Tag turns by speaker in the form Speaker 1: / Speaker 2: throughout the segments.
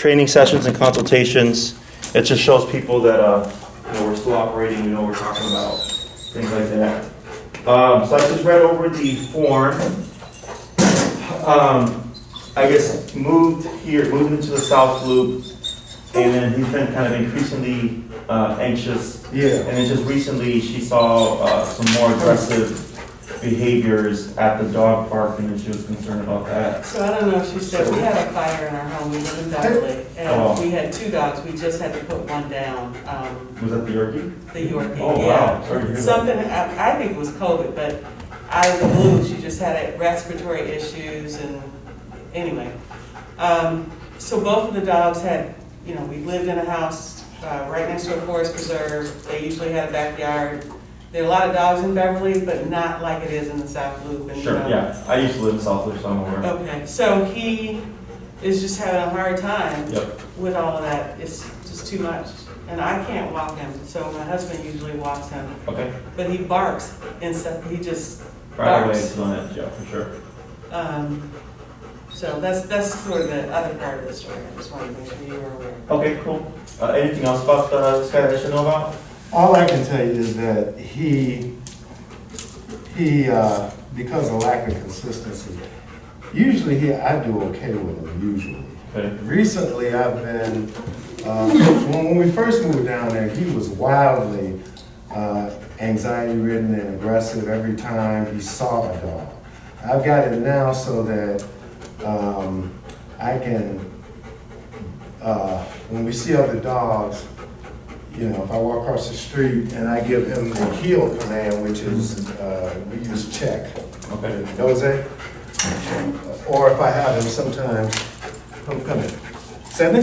Speaker 1: training sessions and consultations. It just shows people that, we're still operating, we know what we're talking about, things like that. So I just read over the form. I guess moved into the South Loop, and then he's been kind of increasingly anxious.
Speaker 2: Yeah.
Speaker 1: And then just recently she saw some more aggressive behaviors at the dog park, and then she was concerned about that.
Speaker 3: So I don't know if she said, we had a fire in our home, we live in Beverly, and we had 2 dogs, we just had to put one down.
Speaker 1: Was that the Yorkie?
Speaker 3: The Yorkie,
Speaker 1: Oh,
Speaker 3: yeah.
Speaker 1: wow. Sorry to hear that.
Speaker 3: Something, I think it was COVID, but out of the blue, she just had respiratory issues, and anyway. So both of the dogs had, we lived in a house right next to a forest preserve. They usually had a backyard. There are a lot of dogs in Beverly, but not like it is in the South Loop. And,
Speaker 1: Sure, yeah. I used to live in South Loop, so I'm aware.
Speaker 3: Okay, so he is just having a hard time
Speaker 1: Yep.
Speaker 3: with all of that. It's just too much. And I can't walk him, so my husband usually walks him.
Speaker 1: Okay.
Speaker 3: But he barks instead, he just
Speaker 1: Right away,
Speaker 3: barks.
Speaker 1: it's on edge, yeah, for sure.
Speaker 3: So that's sort of the other part of the story. I just wanted to make sure you were aware.
Speaker 1: Okay, cool. Anything else about this guy that I should know about?
Speaker 2: All I can tell you is that he because of lack of consistency, usually I do okay with him, usually.
Speaker 1: Okay.
Speaker 2: Recently, I've been, when we first moved down there, he was wildly anxiety-ridden and aggressive every time he saw a dog. I've got it now so that I can, when we see other dogs, if I walk across the street and I give him the heel command, which is, we use check.
Speaker 1: Okay.
Speaker 2: Jose? Or if I have him sometimes, come in. Sit.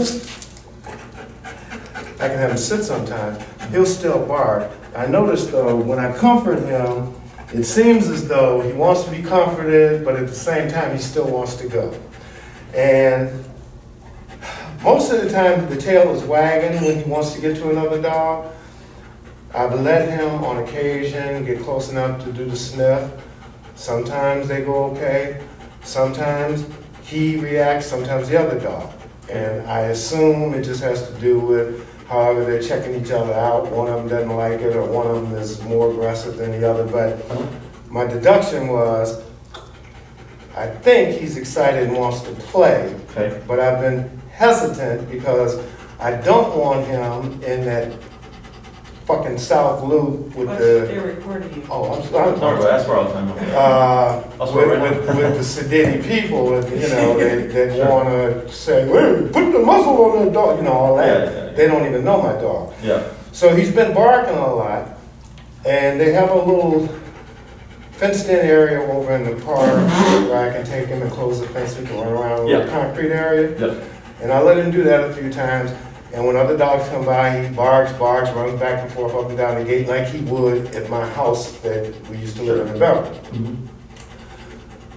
Speaker 2: I can have him sit sometimes. He'll still bark. I notice though, when I comfort him, it seems as though he wants to be comforted, but at the same time, he still wants to go. And most of the time, the tail is wagging when he wants to get to another dog. I've let him, on occasion, get close enough to do the sniff. Sometimes they go okay. Sometimes he reacts, sometimes the other dog. And I assume it just has to do with however they're checking each other out. One of them doesn't like it, or one of them is more aggressive than the other. But my deduction was, I think he's excited and wants to play.
Speaker 1: Okay.
Speaker 2: But I've been hesitant because I don't want him in that fucking South Loop with
Speaker 3: But
Speaker 2: the,
Speaker 3: they're recording you.
Speaker 2: oh, I'm sorry.
Speaker 1: Sorry, but that's where all the time.
Speaker 2: With the sedity people, that want to say, hey, put the muzzle on that dog, all that.
Speaker 1: Yeah.
Speaker 2: They don't even know my dog.
Speaker 1: Yeah.
Speaker 2: So he's been barking a lot, and they have a little fenced-in area over in the park where I can take him and close the fence. We can run around a little concrete area.
Speaker 1: Yep.
Speaker 2: And I let him do that a few times. And when other dogs come by, he barks, runs back and forth up and down the gate like he would at my house that we used to live in Beverly.
Speaker 1: Mm-hmm.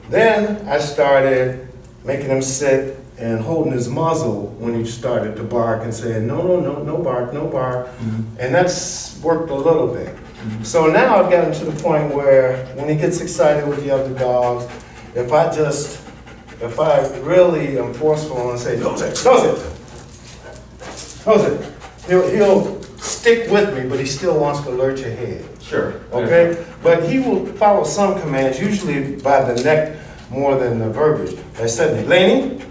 Speaker 2: Then I started making him sit and holding his muzzle when he started to bark and saying, no bark, no bark.
Speaker 1: Mm-hmm.
Speaker 2: And that's worked a little bit.
Speaker 1: Mm-hmm.
Speaker 2: So now I've gotten to the point where when he gets excited with the other dogs, if I really am forceful and say, nose it, he'll stick with me, but he still wants to lurch ahead.
Speaker 1: Sure.
Speaker 2: Okay? But he will follow some commands, usually by the neck more than the verbiage. I said, Laney,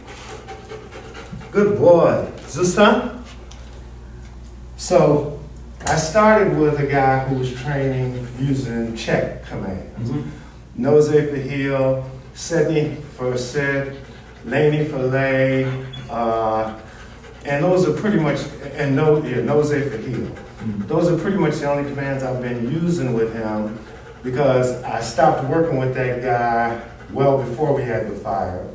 Speaker 2: good boy. Is this time? So I started with a guy who was training using check commands.
Speaker 1: Mm-hmm.
Speaker 2: Nose for heel, Sydney for sit, Laney for lay, and those are pretty much, and nose for heel.
Speaker 1: Mm-hmm.
Speaker 2: Those are pretty much the only commands I've been using with him because I stopped working with that guy well before we had the fire.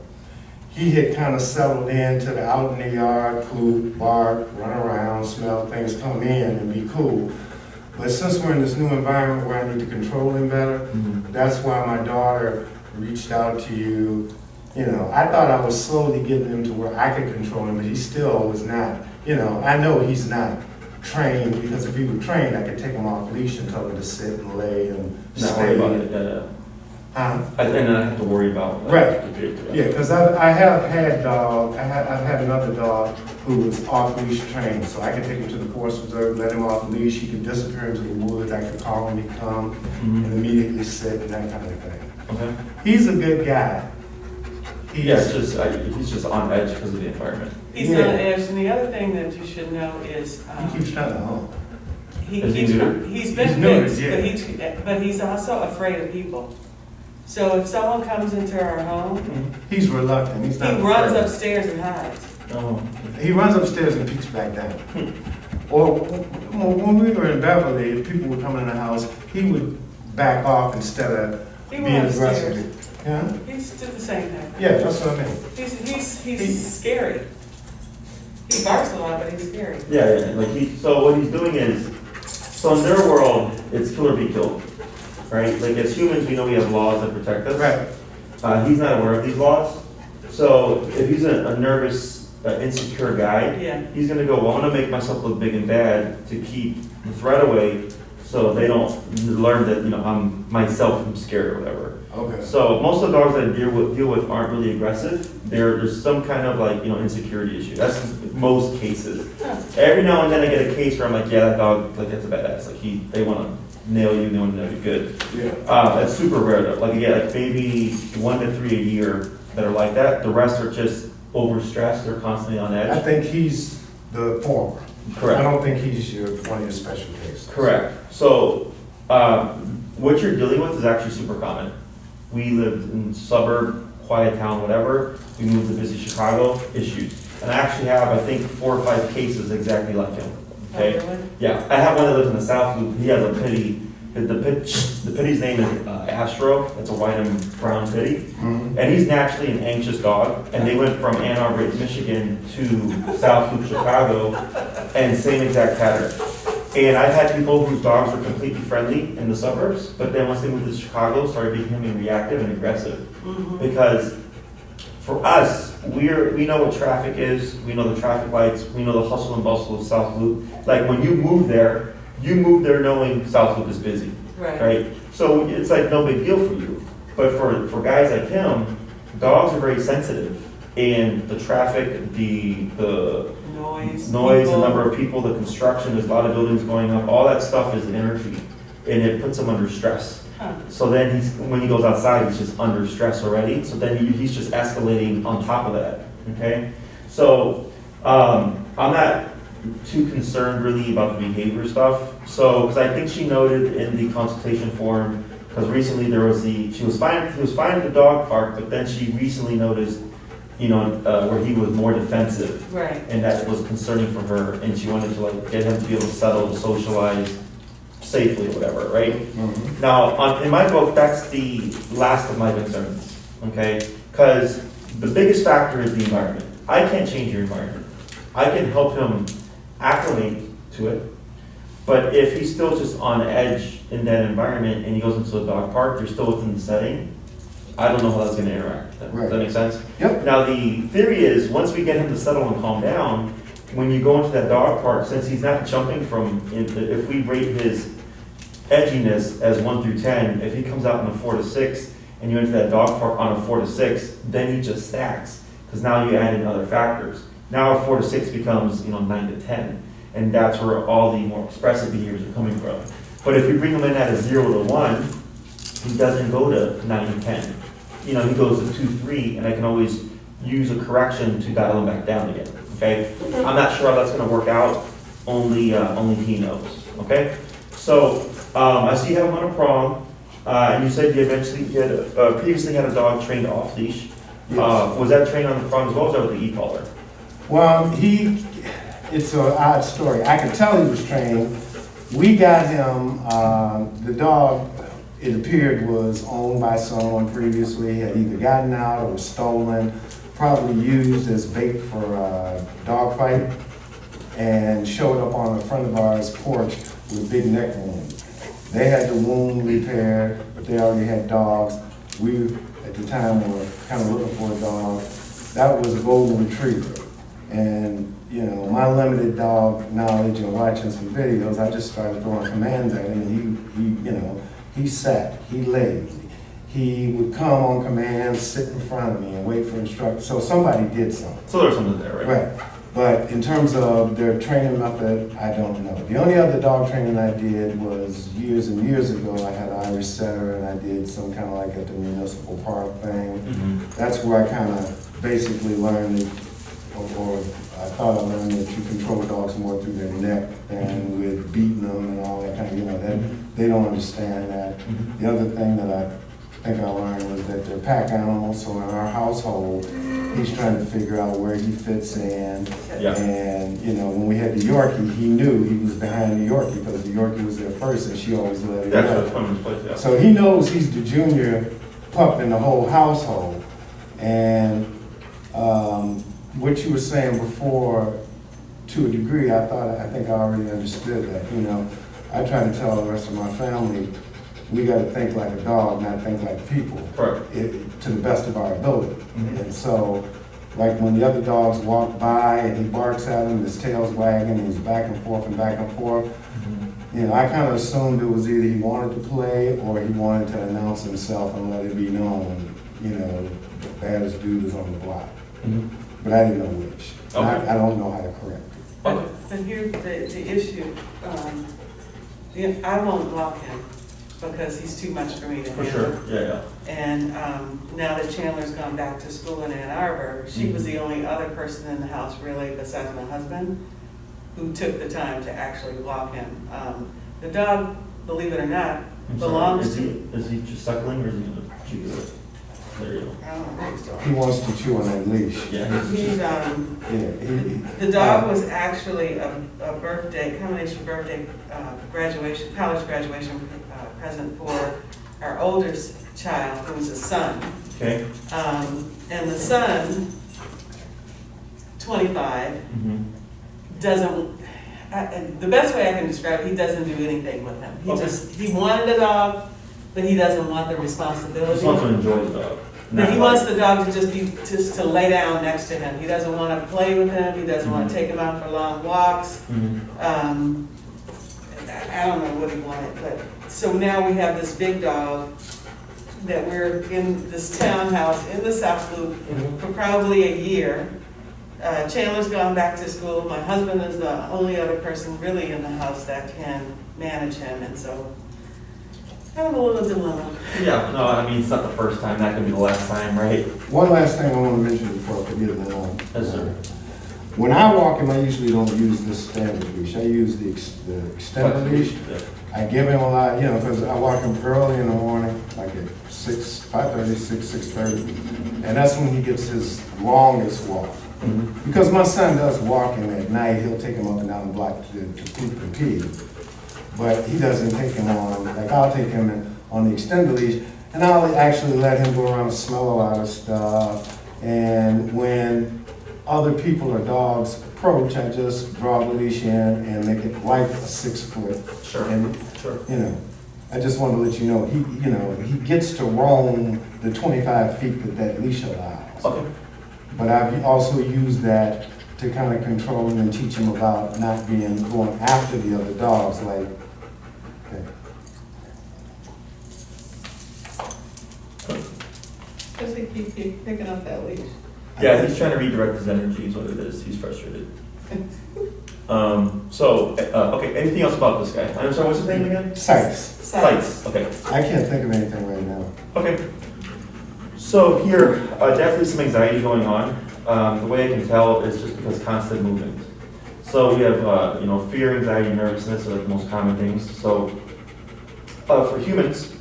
Speaker 2: He had kind of settled into the out in the yard, poop, bark, run around, smell things, come in and be cool. But since we're in this new environment where I need to control him better, that's why my daughter reached out to you. I thought I was slowly getting him to where I could control him, but he still was not. I know he's not trained, because if he were trained, I could take him off leash and tell him to sit and lay and
Speaker 1: Not
Speaker 2: stay.
Speaker 1: worry about it. Yeah. And then I have to worry about.
Speaker 2: Right. Yeah, because I have had dog, I've had another dog who was off leash trained, so I could take him to the forest reserve, let him off leash, he could disappear into the woods, I could call him, he'd come and immediately sit and that kind of thing.
Speaker 1: Okay.
Speaker 2: He's a good guy.
Speaker 1: Yeah, it's just, he's just on edge because of the environment.
Speaker 3: He's on edge, and the other thing that you should know is,
Speaker 2: He keeps trying to home.
Speaker 1: Is he neutered?
Speaker 3: he's been
Speaker 2: He's neutered,
Speaker 3: fixed,
Speaker 2: yeah.
Speaker 3: but he's also afraid of people. So if someone comes into our home,
Speaker 2: He's reluctant, he's
Speaker 3: he
Speaker 2: not.
Speaker 3: runs
Speaker 2: afraid.
Speaker 3: upstairs and hides.
Speaker 1: Oh.
Speaker 2: He runs upstairs and peeks back down. Or when we were in Beverly, if people were coming in the house, he would back off instead of
Speaker 3: He
Speaker 2: being
Speaker 3: went
Speaker 2: aggressive.
Speaker 3: upstairs.
Speaker 2: Yeah,
Speaker 3: He's did the same thing.
Speaker 2: yeah, that's what I mean.
Speaker 3: He's scary. He barks a lot, but he's scary.
Speaker 1: Yeah, like so what he's doing is, so in their world, it's kill or be killed, right? Like as humans, we know we have laws that protect us.
Speaker 2: Right.
Speaker 1: He's not aware of these laws. So if he's a nervous, insecure guy,
Speaker 3: Yeah.
Speaker 1: he's gonna go, well, I'm gonna make myself look big and bad to keep the threat away so they don't learn that, I'm myself, I'm scared or whatever.
Speaker 2: Okay.
Speaker 1: So most of the dogs that I deal with aren't really aggressive. There's some kind of insecurity issue. That's most cases.
Speaker 3: Huh.
Speaker 1: Every now and then I get a case where I'm like, yeah, that dog, that's a badass. They want to nail you, they want to know you good.
Speaker 2: Yeah.
Speaker 1: It's super rare though. Maybe 1 to 3 a year that are like that. The rest are just overstressed. They're constantly on edge.
Speaker 2: I think he's the former.
Speaker 1: Correct.
Speaker 2: I don't think he's one of your special cases.
Speaker 1: Correct. So what you're dealing with is actually super common. We lived in Suburb, quiet town, whatever. We moved to busy Chicago, issues. And I actually have, I think, 4 or 5 cases exactly like him. Okay?
Speaker 3: Oh, really?
Speaker 1: Yeah. I have one that lives in the South Loop. He has a pitty. The pitty's name is Astro. It's a white and brown pitty.
Speaker 2: Mhm.
Speaker 1: And he's naturally an anxious dog. And they went from Ann Arbor, Michigan to South Loop, Chicago, and same exact pattern. And I've had people whose dogs were completely friendly in the suburbs, but then once they moved to Chicago, started becoming reactive and aggressive.
Speaker 3: Mhm.
Speaker 1: Because for us, we know what traffic is, we know the traffic lights, we know the hustle and bustle of South Loop. Like when you move there knowing South Loop is busy, right? So it's like no big deal for you. But for guys like him, dogs are very sensitive. And the traffic, the noise, the number of people, the construction, there's a lot of buildings going up, all that stuff is energy, and it puts him under stress.
Speaker 3: Huh.
Speaker 1: So then when he goes outside, he's just under stress already, so then he's just escalating on top of that, okay? So I'm not too concerned really about the behavior stuff, because I think she noted in the consultation form, because recently he was fine at the dog park, but then she recently noticed where he was more defensive.
Speaker 3: Right.
Speaker 1: And that was concerning for her, and she wanted to get him to be able to settle, to socialize safely or whatever, right?
Speaker 2: Mhm.
Speaker 1: Now, in my book, that's the last of my concerns, okay? Because the biggest factor is the environment. I can't change your environment. I can help him acclimate to it, but if he's still just on edge in that environment and he goes into a dog park, you're still within the setting, I don't know how that's going to interact. Does
Speaker 2: Right.
Speaker 1: that make sense?
Speaker 2: Yep.
Speaker 1: Now, the theory is, once we get him to settle and calm down, when you go into that dog park, since he's not jumping if we rate his edginess as 1 through 10, if he comes out in a 4 to 6, and you enter that dog park on a 4 to 6, then he just stacks, because now you add in other factors. Now a 4 to 6 becomes, 9 to 10, and that's where all the more expressive behaviors are coming from. But if we bring him in at a 0 to 1, he doesn't go to 9 to 10. He goes to 2, 3, and I can always use a correction to dial him back down again, okay? I'm not sure how that's gonna work out, only he knows, okay? So, I see you have him on a prong, and you said you had previously had a dog trained off leash.
Speaker 2: Yes.
Speaker 1: Was that trained on the prong as well, or was that with the e-collar?
Speaker 2: Well, it's an odd story. I could tell he was trained. We got him, the dog, it appeared, was owned by someone previously, had either gotten out or was stolen, probably used as bait for a dog fight, and showed up on the front of our porch with big neck wounds. They had the wound repaired, but they already had dogs. We, at the time, were kind of looking for a dog. That was a golden retriever. And, my limited dog knowledge and watching some videos, I just started throwing commands at him, and he sat, he laid, he would come on command, sit in front of me and wait for instructions. So somebody did something.
Speaker 1: So there's something there, right?
Speaker 2: Right. But in terms of their training method, I don't know. The only other dog training I did was years and years ago. I had an Irish setter and I did some kind of like at the municipal park thing.
Speaker 1: Mm-hmm.
Speaker 2: That's where I kind of basically learned it, or I thought I learned that you control dogs more through their neck than with beating them and all that kind of, that they don't understand that.
Speaker 1: Mm-hmm.
Speaker 2: The other thing that I think I learned was that they're pack animals, so in our household, he's trying to figure out where he fits in.
Speaker 1: Yeah.
Speaker 2: And, when we had the Yorkie, he knew he was behind the Yorkie because the Yorkie was there first and she always let him
Speaker 1: That's
Speaker 2: go.
Speaker 1: what's coming into place, yeah.
Speaker 2: So he knows he's the junior pup in the whole household. And what you were saying before, to a degree, I think I already understood that. I try to tell the rest of my family, we got to think like a dog, not think like people,
Speaker 1: Right.
Speaker 2: to the best of our ability.
Speaker 1: Mm-hmm.
Speaker 2: And so, like when the other dogs walk by and he barks at him, his tail's wagging, and he's back and forth and back and forth.
Speaker 1: Mm-hmm.
Speaker 2: I kind of assumed it was either he wanted to play or he wanted to announce himself and let it be known, the baddest dude is on the block.
Speaker 1: Mm-hmm.
Speaker 2: But I didn't know which.
Speaker 1: Okay.
Speaker 2: I don't know how to correct it.
Speaker 3: But here's the issue, I won't block him because he's too much for me to
Speaker 1: For
Speaker 3: handle.
Speaker 1: sure, yeah.
Speaker 3: And now that Chandler's gone back to school in Ann Arbor, she was the only other person in the house really besides my husband who took the time to actually walk him. The dog, believe it or not,
Speaker 1: I'm sorry,
Speaker 3: belongs to.
Speaker 1: Is he just suckling or is he gonna chew it? There you go.
Speaker 3: I don't know what he's
Speaker 2: He wants to chew on that leash.
Speaker 1: Yeah.
Speaker 3: doing. The dog was actually a combination birthday college graduation present for our oldest child, who was a son.
Speaker 1: Okay.
Speaker 3: And the son, 25,
Speaker 1: Mm-hmm.
Speaker 3: doesn't, and the best way I can describe it, he doesn't do anything with him. He wanted a dog, but he doesn't want the responsibility.
Speaker 1: Just wants to enjoy the dog.
Speaker 3: But he wants the dog to just to lay down next to him. He doesn't want to play with him. He doesn't want to take him out for long walks.
Speaker 1: Mm-hmm.
Speaker 3: I don't know what he wanted, but so now we have this big dog that we're in this townhouse in the South Loop for probably a year. Chandler's gone back to school. My husband is the only other person really in the house that can manage him, and so I'm a little dilemma.
Speaker 1: Yeah, no, I mean, it's not the first time, that could be the last time, right?
Speaker 2: One last thing I want to mention before I forget it.
Speaker 1: Yes, sir.
Speaker 2: When I walk him, I usually don't use this standard leash. I use the extended leash.
Speaker 1: Yeah.
Speaker 2: I give him a lot, because I walk him early in the morning, like at 5:30, 6:30. And that's when he gets his longest walk.
Speaker 1: Mm-hmm.
Speaker 2: Because my son does walk him at night, he'll take him up and down the block to poop and pee. But he doesn't take him on, like I'll take him on the extended leash, and I'll actually let him go around and smell a lot of stuff. And when other people or dogs approach, I just draw the leash in and make it like a 6 foot.
Speaker 1: Sure,
Speaker 2: And,
Speaker 1: sure.
Speaker 2: I just want to let you know, he gets to roam the 25 feet that leash allows.
Speaker 1: Okay.
Speaker 2: But I've also used that to kind of control him and teach him about not going after the other dogs, like,
Speaker 3: Does he keep picking up that leash?
Speaker 1: Yeah, he's trying to redirect his energy is what it is. He's frustrated. Okay, anything else about this guy? I'm sorry, what's his name again?
Speaker 2: Sykes.
Speaker 1: Sykes, okay.
Speaker 2: I can't think of anything right now.
Speaker 1: Okay. So here, definitely some anxiety going on. The way I can tell is just because constant movement. So we have, fear, anxiety, nervousness are like the most common things. So for humans,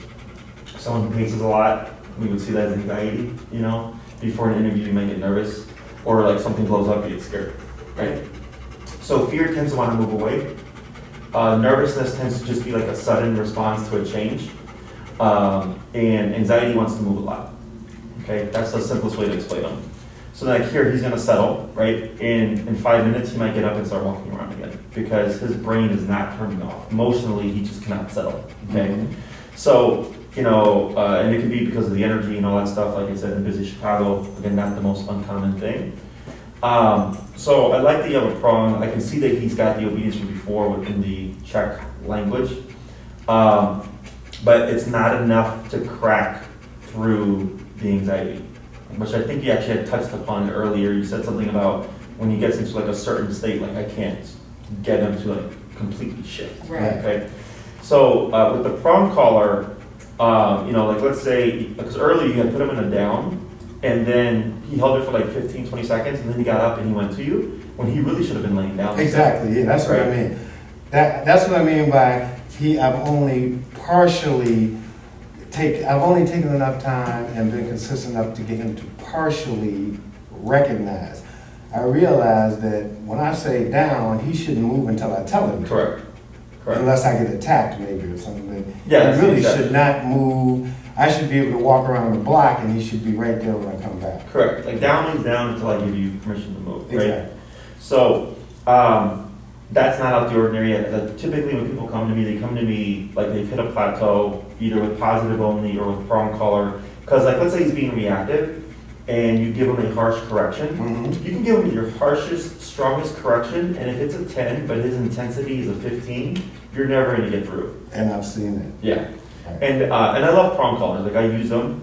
Speaker 1: someone who paces a lot, we would see that as anxiety, Before an interview, you might get nervous, or like something blows up, you get scared, right? So fear tends to want to move away. Nervousness tends to just be like a sudden response to a change. And anxiety wants to move a lot. Okay, that's the simplest way to explain them. So like here, he's gonna settle, right? In 5 minutes, he might get up and start walking around again because his brain is not turning off. Emotionally, he just cannot settle, okay?
Speaker 2: Mm-hmm.
Speaker 1: So, and it can be because of the energy and all that stuff, like I said, in busy Chicago, again, not the most uncommon thing. So I like that you have a prong. I can see that he's got the obedience from before within the Czech language. But it's not enough to crack through the anxiety, which I think you actually had touched upon earlier. You said something about when he gets into like a certain state, like I can't get him to like completely shift.
Speaker 3: Right.
Speaker 1: Okay. So with the prong collar, like let's say, because earlier you had put him in a down, and then he held it for like 15, 20 seconds, and then he got up and he went to you, when he really should have been laying down.
Speaker 2: Exactly, yeah, that's what I mean. That's what I mean by I've only taken enough time and been consistent enough to get him to partially recognize. I realize that when I say down, he shouldn't move until I tell him.
Speaker 1: Correct.
Speaker 2: Unless I get attacked maybe or something.
Speaker 1: Yeah,
Speaker 2: he really
Speaker 1: exactly.
Speaker 2: should not move. I should be able to walk around the block and he should be right there when I come back.
Speaker 1: Correct. Like down means down until I give you permission to move, right?
Speaker 2: Exactly.
Speaker 1: So that's not out of the ordinary. Like, typically when people come to me, they come to me like they've hit a plateau, either with positive only or with prong collar. Because like let's say he's being reactive and you give him a harsh correction.
Speaker 2: Mm-hmm.
Speaker 1: You can give him your harshest, strongest correction, and if it's a 10, but his intensity is a 15, you're never going to get through.
Speaker 2: And I've seen it.
Speaker 1: Yeah.
Speaker 2: Right.
Speaker 1: And I love prong collars, like I use them.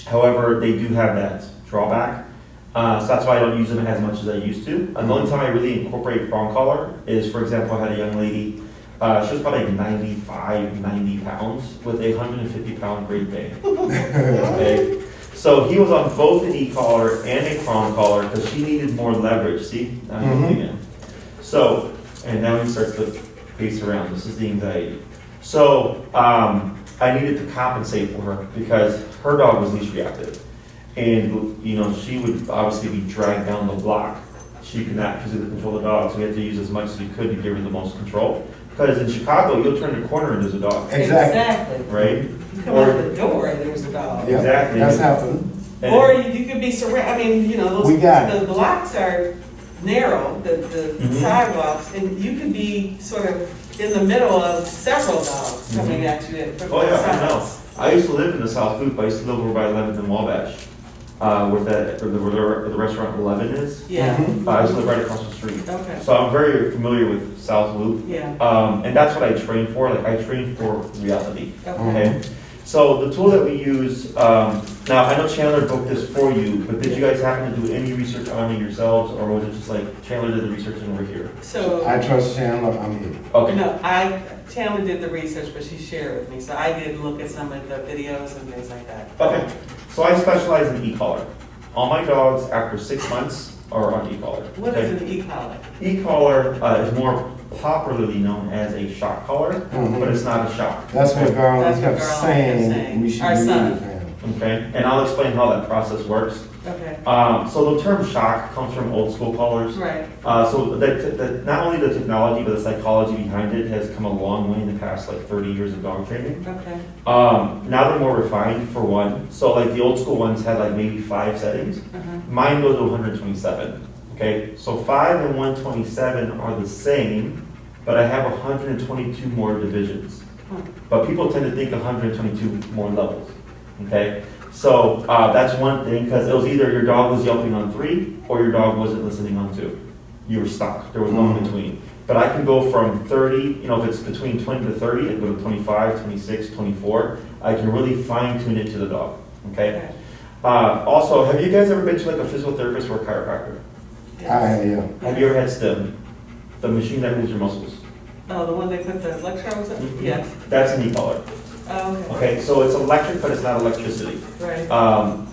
Speaker 1: However, they do have that drawback. So that's why I don't use them as much as I used to. And the only time I really incorporate prong collar is, for example, I had a young lady, she was probably like 95, 90 pounds with a 150-pound Great Dane. Okay? So he was on both an e-collar and a prong collar because she needed more leverage. See? Now he's moving in. So, and now he starts to pace around. This is the anxiety. So I needed to compensate for her because her dog was leash reactive. And, she would obviously be dragged down the block. She could not physically control the dog, so we had to use as much as we could to give her the most control. Because in Chicago, you'll turn the corner and there's a dog.
Speaker 2: Exactly.
Speaker 1: Right?
Speaker 3: You come out the door and there's a dog.
Speaker 2: Yeah,
Speaker 1: Exactly.
Speaker 2: that's happened.
Speaker 1: And
Speaker 3: Or you could be surrounded,
Speaker 2: We got
Speaker 3: the blocks are narrow, the
Speaker 1: Mhm.
Speaker 3: sidewalks, and you could be sort of in the middle of several dogs coming at you from
Speaker 1: Oh,
Speaker 3: both
Speaker 1: yeah, I know.
Speaker 3: sides.
Speaker 1: I used to live in the South Loop. I used to live over by 11th and Wabash, where the restaurant 11 is.
Speaker 3: Yeah,
Speaker 2: Mhm.
Speaker 1: I used to live right across the street.
Speaker 3: okay,
Speaker 1: So I'm very familiar with South Loop.
Speaker 3: yeah,
Speaker 1: And that's what I train for. Like I train for reality.
Speaker 3: okay.
Speaker 1: Okay. So the tool that we use, now I know Chandler booked this for you, but did you guys happen to do any research on it yourselves, or was it just like Chandler did the research and we're here?
Speaker 3: So,
Speaker 2: I trust Chandler, I'm here.
Speaker 1: Okay.
Speaker 3: no, Chandler did the research, but she shared with me, so I did look at some of the videos and things like that.
Speaker 1: Okay. So I specialize in e-collar. All my dogs after 6 months are on e-collar.
Speaker 3: What is an e-collar?
Speaker 1: E-collar is more popularly known as a shock collar,
Speaker 2: Mhm.
Speaker 1: but it's not a shock.
Speaker 2: That's what Garland
Speaker 3: That's what
Speaker 2: kept
Speaker 3: Garland kept
Speaker 2: saying
Speaker 3: saying.
Speaker 2: we should
Speaker 3: Our
Speaker 2: use
Speaker 3: son.
Speaker 2: for him.
Speaker 1: Okay. And I'll explain how that process works.
Speaker 3: Okay,
Speaker 1: So the term shock comes from old school collars.
Speaker 3: right,
Speaker 1: So not only the technology, but the psychology behind it has come a long way in the past like 30 years of dog training.
Speaker 3: okay,
Speaker 1: Now they're more refined for one. So like the old school ones had like maybe 5 settings. Mine goes to 127. Okay, so 5 and 127 are the same, but I have 122 more divisions. But people tend to think 122 more levels. Okay, so that's one thing, because it was either your dog was yelping on 3 or your dog wasn't listening on 2. You were stuck. There was no in between. But I can go from 30, if it's between 20 to 30, I can go to 25, 26, 24. I can really fine tune it to the dog. Okay.
Speaker 3: okay.
Speaker 1: Also, have you guys ever been to like a physical therapist or a chiropractor?
Speaker 2: Yeah.
Speaker 1: Have you ever had STEM, the machine that moves your muscles?
Speaker 3: Oh, the one they put the electrodes in?
Speaker 1: Mhm.
Speaker 3: Yes.
Speaker 1: That's an e-collar.
Speaker 3: Oh, okay.
Speaker 1: Okay, so it's electric, but it's not electricity.
Speaker 3: Right.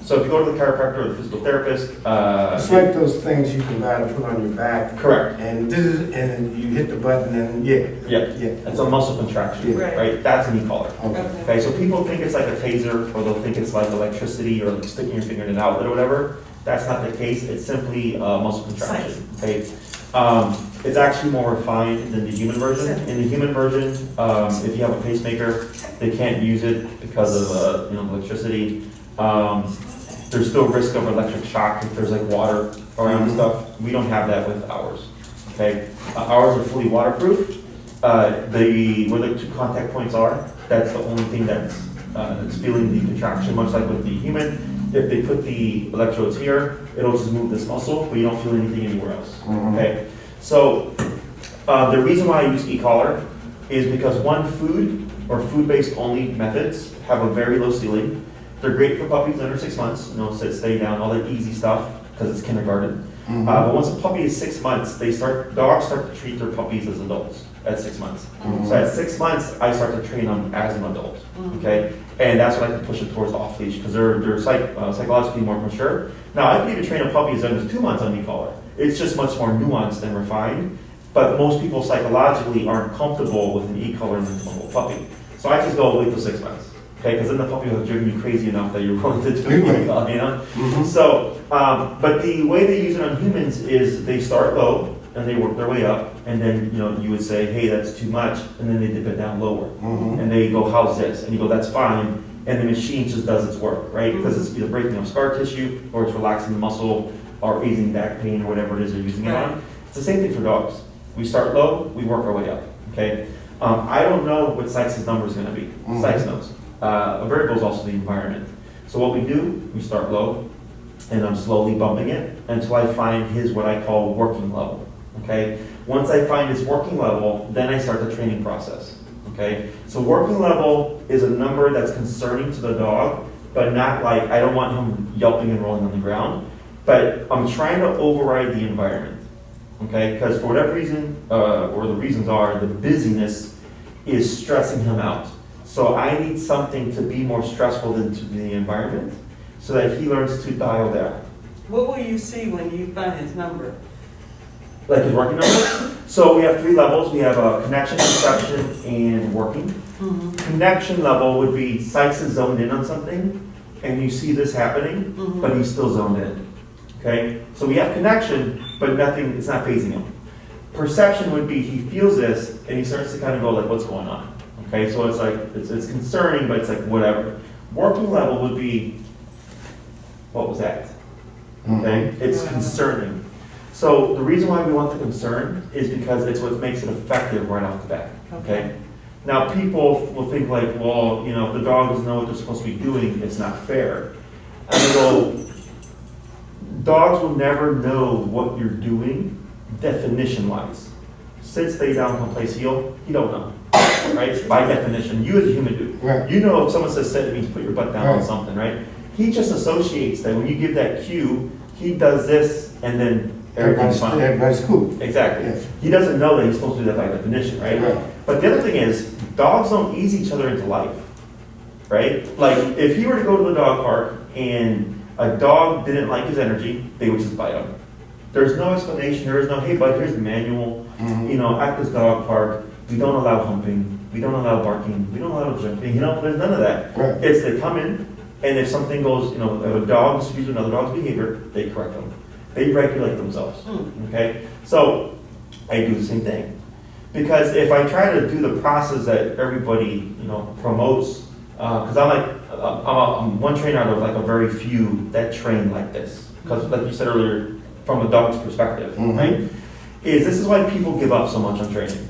Speaker 1: So if you go to the chiropractor or the physical therapist,
Speaker 2: It's like those things you can buy to put on your back,
Speaker 1: correct.
Speaker 2: and you hit the button and
Speaker 1: Yeah,
Speaker 2: yeah.
Speaker 1: it's a muscle contraction,
Speaker 2: Yeah.
Speaker 3: Right.
Speaker 1: right? That's an e-collar.
Speaker 2: Okay.
Speaker 1: Okay, so people think it's like a taser, or they'll think it's like electricity, or like sticking your finger in an outlet or whatever. That's not the case. It's simply muscle contraction. Okay. It's actually more refined than the human version. In the human version, if you have a pacemaker, they can't use it because of electricity. There's still risk of electric shock if there's like water around and stuff. We don't have that with ours. Okay, ours are fully waterproof. Where the 2 contact points are, that's the only thing that's feeling the contraction, much like with the human. If they put the electrodes here, it'll just move this muscle, but you don't feel anything anywhere else. Okay, so the reason why I use e-collar is because food or food-based only methods have a very low ceiling, They're great for puppies under 6 months, you know, sit, stay down, all that easy stuff, because it's kindergarten.
Speaker 2: Mhm.
Speaker 1: But once a puppy is 6 months, dogs start to treat their puppies as adults at 6 months. So at 6 months, I start to train them as an adult, okay? And that's when I can push them towards off leash, because they're psychologically more mature. Now, I can even train a puppy as young as 2 months on e-collar. It's just much more nuanced and refined, but most people psychologically aren't comfortable with an e-collar and a normal puppy. So I just go wait till 6 months. Okay, because then the puppy will have driven you crazy enough that you're willing to do it, you know? So, but the way they use it on humans is they start low and they work their way up, and then, you know, you would say, hey, that's too much, and then they dip it down lower. And they go, how's this? And you go, that's fine, and the machine just does its work, right? Because it's either breaking up scar tissue, or it's relaxing the muscle, or easing back pain, or whatever it is they're using it on. It's the same thing for dogs. We start low, we work our way up, okay? I don't know what Sykes' number is gonna be. Sykes knows. A variable is also the environment. So what we do, we start low, and I'm slowly bumping it until I find his what I call working level, okay? Once I find his working level, then I start the training process, okay? So working level is a number that's concerning to the dog, but not like, I don't want him yelping and rolling on the ground, but I'm trying to override the environment, okay? Because for whatever reason, or the reasons are, the busyness is stressing him out. So I need something to be more stressful than to the environment so that he learns to dial down.
Speaker 3: What will you see when you find his number?
Speaker 1: Like his working number? So we have 3 levels. We have a connection, perception, and working. Connection level would be Sykes is zoned in on something, and you see this happening, but he's still zoned in. Okay? So we have connection, but nothing, it's not phasing him. Perception would be he feels this, and he starts to kind of go like, what's going on? Okay, so it's like, it's concerning, but it's like, whatever. Working level would be, what was that? Okay, it's concerning. So the reason why we want the concern is because it's what makes it effective right off the bat, okay? Now, people will think like, well, you know, if the dog doesn't know what they're supposed to be doing, it's not fair. And I go, dogs will never know what you're doing, definition-wise. Sit, stay down, come place heel, you don't know. Right? By definition, you as a human do.
Speaker 2: Right.
Speaker 1: You know if someone says sit, it means put your butt down on
Speaker 2: Right.
Speaker 1: something, right? He just associates that when you give that cue, he does this, and then everything's fine.
Speaker 2: Everybody's cool.
Speaker 1: Exactly.
Speaker 2: Yes.
Speaker 1: He doesn't know that he's supposed to do that by definition, right?
Speaker 2: Right.
Speaker 1: But the other thing is, dogs don't ease each other into life, right? Like, if he were to go to the dog park and a dog didn't like his energy, they would just bite him. There's no explanation, there is no, hey bud, here's the manual, you know, at this dog park, we don't allow humping, we don't allow barking, we don't allow jumping, you know, there's none of that.
Speaker 2: Right.
Speaker 1: It's they come in, and if something goes, you know, if a dog disputes another dog's behavior, they correct them. They regulate themselves, okay? So, I do the same thing. Because if I try to do the process that everybody, you know, promotes, because I'm one trainer out of like a very few that train like this. Because like you said earlier, from a dog's perspective, right? This is why people give up so much on training.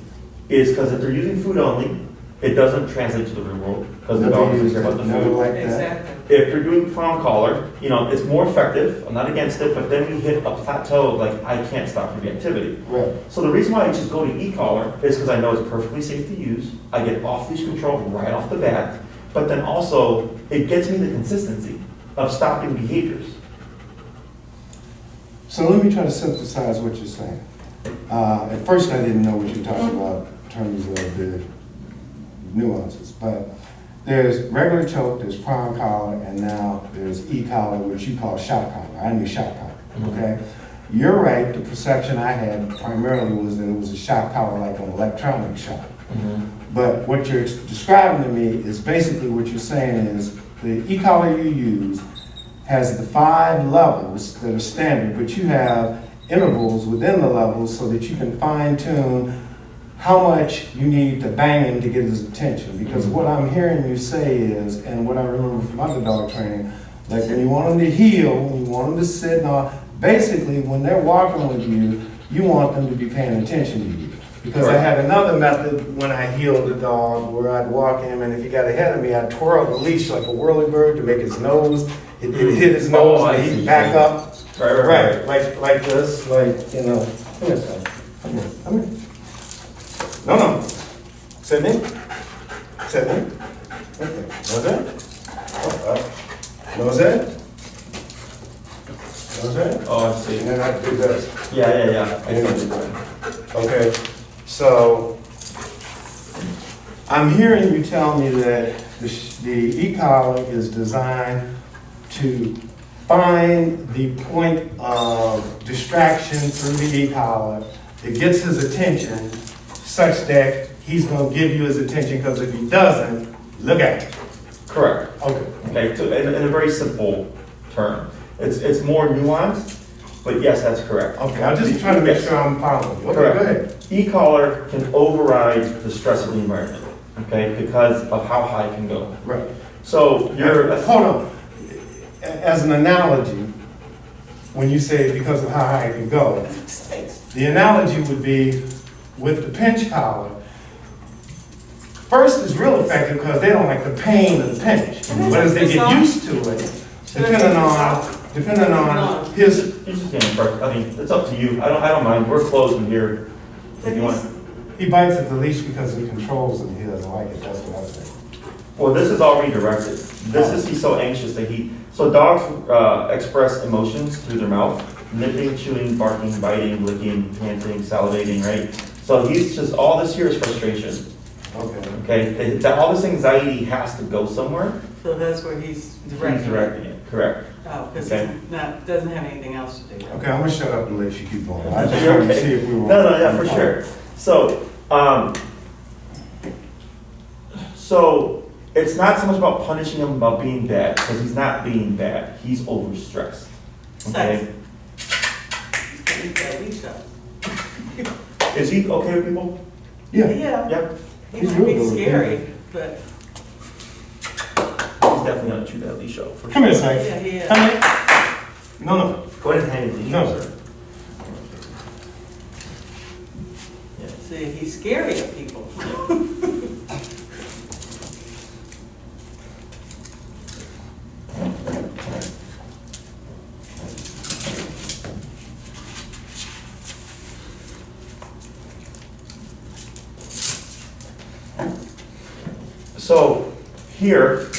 Speaker 1: Is because if they're using food only, it doesn't translate to the real world. Because the dog doesn't care about the food.
Speaker 2: Like that.
Speaker 3: Exactly.
Speaker 1: If they're doing prong collar, you know, it's more effective. I'm not against it, but then we hit a plateau of like, I can't stop reactivity.
Speaker 2: Right.
Speaker 1: So the reason why I just go to e-collar is because I know it's perfectly safe to use. I get off-leash control right off the bat, but then also it gets me the consistency of stopping behaviors.
Speaker 2: So let me try to synthesize what you're saying. At first, I didn't know what you were talking about in terms of the nuances, but there's regular choke, there's prong collar, and now there's e-collar, which you call shock collar. I need shock collar, okay? You're right, the perception I had primarily was that it was a shock collar like an electronic shock. But what you're describing to me is basically what you're saying is the e-collar you use has the 5 levels that are standard, but you have intervals within the levels so that you can fine tune how much you need to bang him to get his attention. Because what I'm hearing you say is, and what I remember from other dog training, like when you want them to heel, when you want them to sit, and all, basically when they're walking with you, you want them to be paying attention to you. Because I had another method when I healed the dog where I'd walk him, and if he got ahead of me, I'd twirl the leash like a whirlybird to make his nose, it hit his nose and he'd back up. Right. Like this, like, you know, come here, son. Come here. No. Sit in. Okay. Was it? Knows that? Knows that?
Speaker 1: Oh, I see.
Speaker 2: And then I do this.
Speaker 1: Yeah. I see what you're doing.
Speaker 2: Okay, so I'm hearing you tell me that the e-collar is designed to find the point of distraction through the e-collar. It gets his attention such that he's going to give you his attention, because if he doesn't, look at it.
Speaker 1: Correct.
Speaker 2: Okay.
Speaker 1: Okay, so in a very simple term. It's more nuanced, but yes, that's correct.
Speaker 2: Okay, I'm just trying to make sure I'm following you. Okay,
Speaker 1: Correct.
Speaker 2: go ahead.
Speaker 1: E-collar can override the stress of the environment, okay, because of how high it can go.
Speaker 2: Right.
Speaker 1: So you're,
Speaker 2: Hold on. As an analogy, when you say because of how high it can go, the analogy would be with the pinch collar. First, it's real effective because they don't like the pain of the pinch. But as they get used to it, depending on his,
Speaker 1: you're just getting first. I mean, it's up to you. I don't mind. We're closed in here. If you want.
Speaker 2: he bites at the leash because he controls it and he doesn't like it. That's what I think.
Speaker 1: Well, this is all redirected. He's so anxious that so dogs express emotions through their mouth, nipping, chewing, barking, biting, licking, panting, salivating, right? So he's just, all this here is frustration. Okay, all this anxiety has to go somewhere.
Speaker 3: So that's where he's
Speaker 1: He's
Speaker 3: directing.
Speaker 1: directing it, correct.
Speaker 3: Oh, because
Speaker 1: Okay.
Speaker 3: he's not, doesn't have anything else to do.
Speaker 2: Okay, I'm gonna shut up and let you keep going. I just
Speaker 1: You're
Speaker 2: wanted to
Speaker 1: okay.
Speaker 2: see if we were.
Speaker 1: No, yeah, for sure. So it's not so much about punishing him about being bad, because he's not being bad. He's overstressed. Okay?
Speaker 3: He's got leash up.
Speaker 1: Is he okay with people?
Speaker 2: Yeah.
Speaker 3: Yeah,
Speaker 1: Yep.
Speaker 3: he
Speaker 2: He's
Speaker 3: might
Speaker 2: really
Speaker 3: be
Speaker 2: good with
Speaker 3: scary, but,
Speaker 1: He's definitely gonna chew that leash out. For
Speaker 2: Come here,
Speaker 1: sure.
Speaker 2: Sykes.
Speaker 3: yeah, he is.
Speaker 2: Come here. No.
Speaker 1: Go ahead and hand it to you,
Speaker 2: No.
Speaker 1: sir.
Speaker 3: See, he's scary of people.
Speaker 1: So here,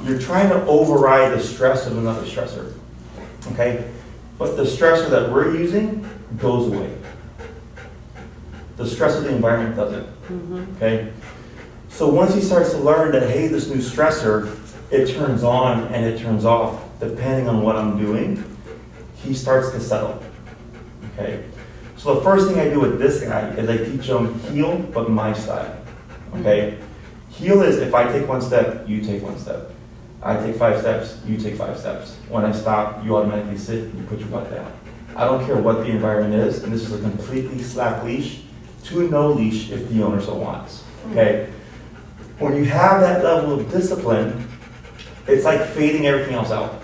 Speaker 1: you're trying to override the stress of another stressor, okay? But the stressor that we're using goes away. The stress of the environment doesn't, okay? So once he starts to learn that, hey, this new stressor, it turns on and it turns off depending on what I'm doing, he starts to settle, okay? So the first thing I do with this guy is I teach him heel, but my style, okay? Heel is if I take one step, you take one step. I take 5 steps, you take 5 steps. When I stop, you automatically sit, you put your butt down. I don't care what the environment is, and this is a completely slack leash to no leash if the owner so wants, okay? When you have that level of discipline, it's like fading everything else out,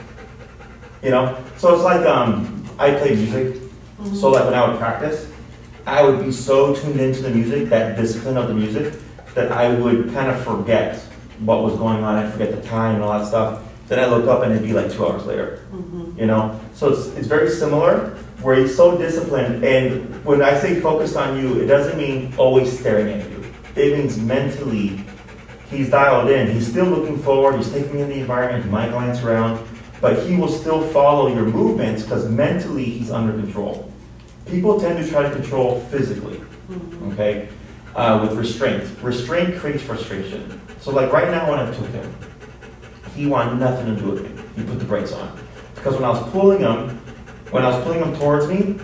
Speaker 1: you know? So it's like, I play music, so like when I would practice, I would be so tuned into the music, that discipline of the music, that I would kind of forget what was going on. I'd forget the time and all that stuff. Then I look up and it'd be like 2 hours later, you know? So it's very similar, where he's so disciplined, and when I say focused on you, it doesn't mean always staring at you. It means mentally, he's dialed in. He's still looking forward, he's taking in the environment, he might glance around, but he will still follow your movements because mentally he's under control. People tend to try to control physically, okay, with restraint. Restraint creates frustration. So like right now when I took him, he wanted nothing to do with me. He put the brakes on. Because when I was pulling him towards me,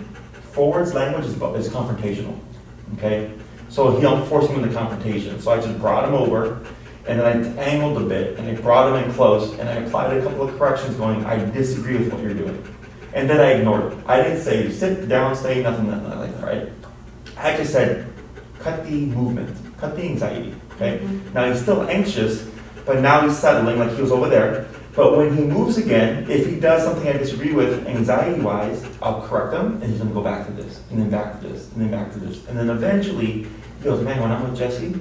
Speaker 1: forwards language is confrontational, okay? So I'm forcing him into confrontation. So I just brought him over, and then I angled a bit, and I brought him in close, and I applied a couple of corrections going, I disagree with what you're doing. And then I ignored him. I didn't say, sit down, stay, nothing like that, right? I just said, cut the movement, cut the anxiety, okay? Now he's still anxious, but now he's settling like he was over there. But when he moves again, if he does something I disagree with, anxiety-wise, I'll correct him, and he's gonna go back to this, and then back to this, and then back to this. And then eventually, he goes, man, when I'm with Jesse,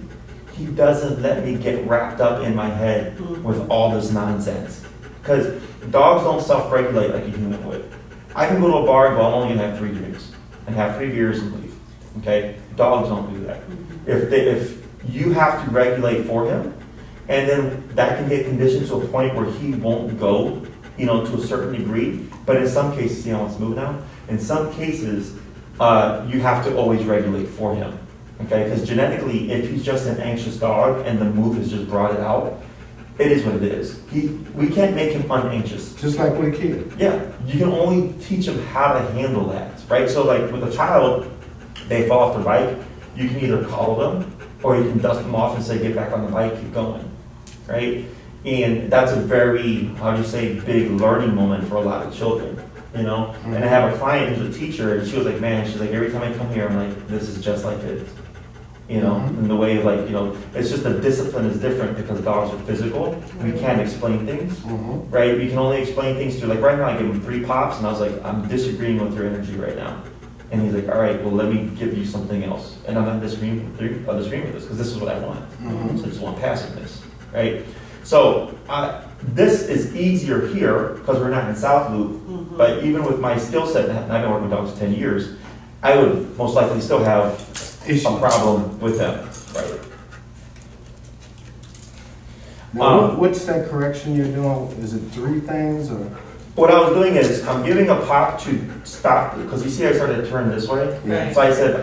Speaker 1: he doesn't let me get wrapped up in my head with all this nonsense. Because dogs don't self-regulate like a human would. I can go to a bar and go, I'm only gonna have 3 drinks, and have 3 beers and leave, okay? Dogs don't do that. If you have to regulate for him, and then that can get conditioned to a point where he won't go, to a certain degree. But in some cases, see how it's moving now? In some cases, you have to always regulate for him, okay? Because genetically, if he's just an anxious dog and the move has just brought it out, it is what it is. We can't make him unanxious.
Speaker 2: Just like with a kid.
Speaker 1: Yeah, you can only teach them how to handle that, right? So like with a child, they fall off their bike, you can either coddle them or you can dust them off and say, get back on the bike, keep going, right? And that's a very, big learning moment for a lot of children, And I have a client who's a teacher, and she was like, man, she's like, every time I come here, I'm like, this is just like it. In the way of it's just the discipline is different because dogs are physical. We can't explain things, right? We can only explain things through, like right now I give him 3 pops and I was like, I'm disagreeing with your energy right now. And he's like, all right, well, let me give you something else. And I'm not disagreeing with this because this is what I want. So I just want passiveness, right? So this is easier here because we're not in South Loop, but even with my skill set, and I've been working with dogs for 10 years, I would most likely still have a problem with them, right?
Speaker 2: Now, what's that correction you're doing? Is it 3 things or?
Speaker 1: What I was doing is I'm giving a pop to stop, because you see I started to turn this way.
Speaker 3: Right.
Speaker 1: So I said,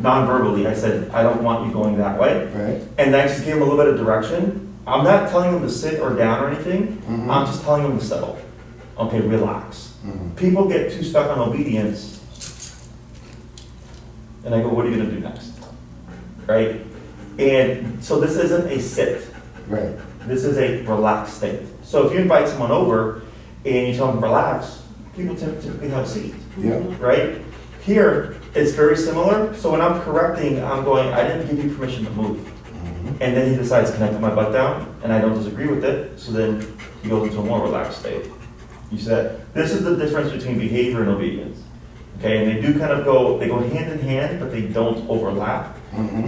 Speaker 1: non-verbally, I said, I don't want you going that way.
Speaker 2: Right.
Speaker 1: And I just gave him a little bit of direction. I'm not telling him to sit or down or anything. I'm just telling him to settle. Okay, relax. People get too stuck on obedience. And I go, what are you going to do next? Right? And so this isn't a sit.
Speaker 2: Right.
Speaker 1: This is a relaxed state. So if you invite someone over and you tell them to relax, people typically have a seat.
Speaker 2: Yeah.
Speaker 1: Right? Here, it's very similar. So when I'm correcting, I'm going, I didn't give you permission to move. And then he decides, can I put my butt down? And I don't disagree with it. So then he goes into a more relaxed state. You said, this is the difference between behavior and obedience. Okay, and they do kind of go hand in hand, but they don't overlap.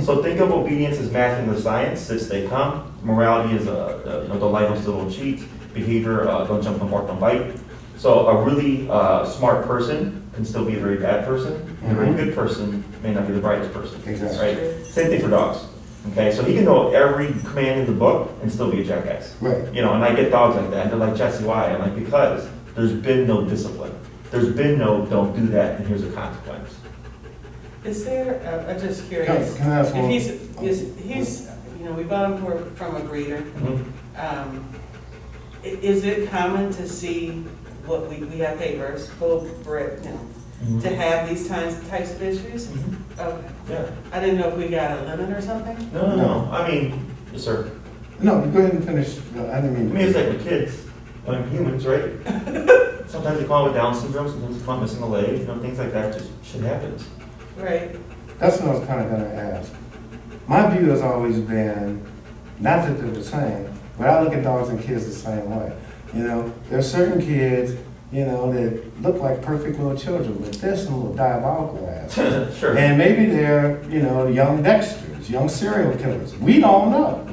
Speaker 1: So think of obedience as math and the science, sits, they come. Morality is don't lie, don't steal, don't cheat. Behavior, don't jump, don't bark, don't bite. So a really smart person can still be a very bad person, and a very good person may not be the brightest person.
Speaker 2: Exactly.
Speaker 1: Right? Same thing for dogs. Okay, so he can know every command in the book and still be a jackass.
Speaker 2: Right.
Speaker 1: And I get dogs like that, and they're like, Jesse, why? I'm like, because there's been no discipline. There's been no, don't do that, and here's a consequence.
Speaker 3: Is there, I'm just curious.
Speaker 2: Can I ask one?
Speaker 3: If he's, we bought him from a breeder. Is it common to see what we have papers, full bred, to have these types of issues? Okay.
Speaker 1: Yeah.
Speaker 3: I didn't know if we got a limit or something.
Speaker 1: No. I mean, yes, sir.
Speaker 2: No, go ahead and finish. I didn't mean.
Speaker 1: It's like with kids, like humans, right? Sometimes they come out with Down syndrome, sometimes they come out missing a leg, things like that. Just shit happens.
Speaker 3: Right.
Speaker 2: That's what I was kind of going to ask. My view has always been, not that they're the same, but I look at dogs and kids the same way. There's certain kids, that look like perfect little children, but there's some little diabolical ass.
Speaker 1: Sure.
Speaker 2: And maybe they're, young Dexters, young serial killers. We don't know.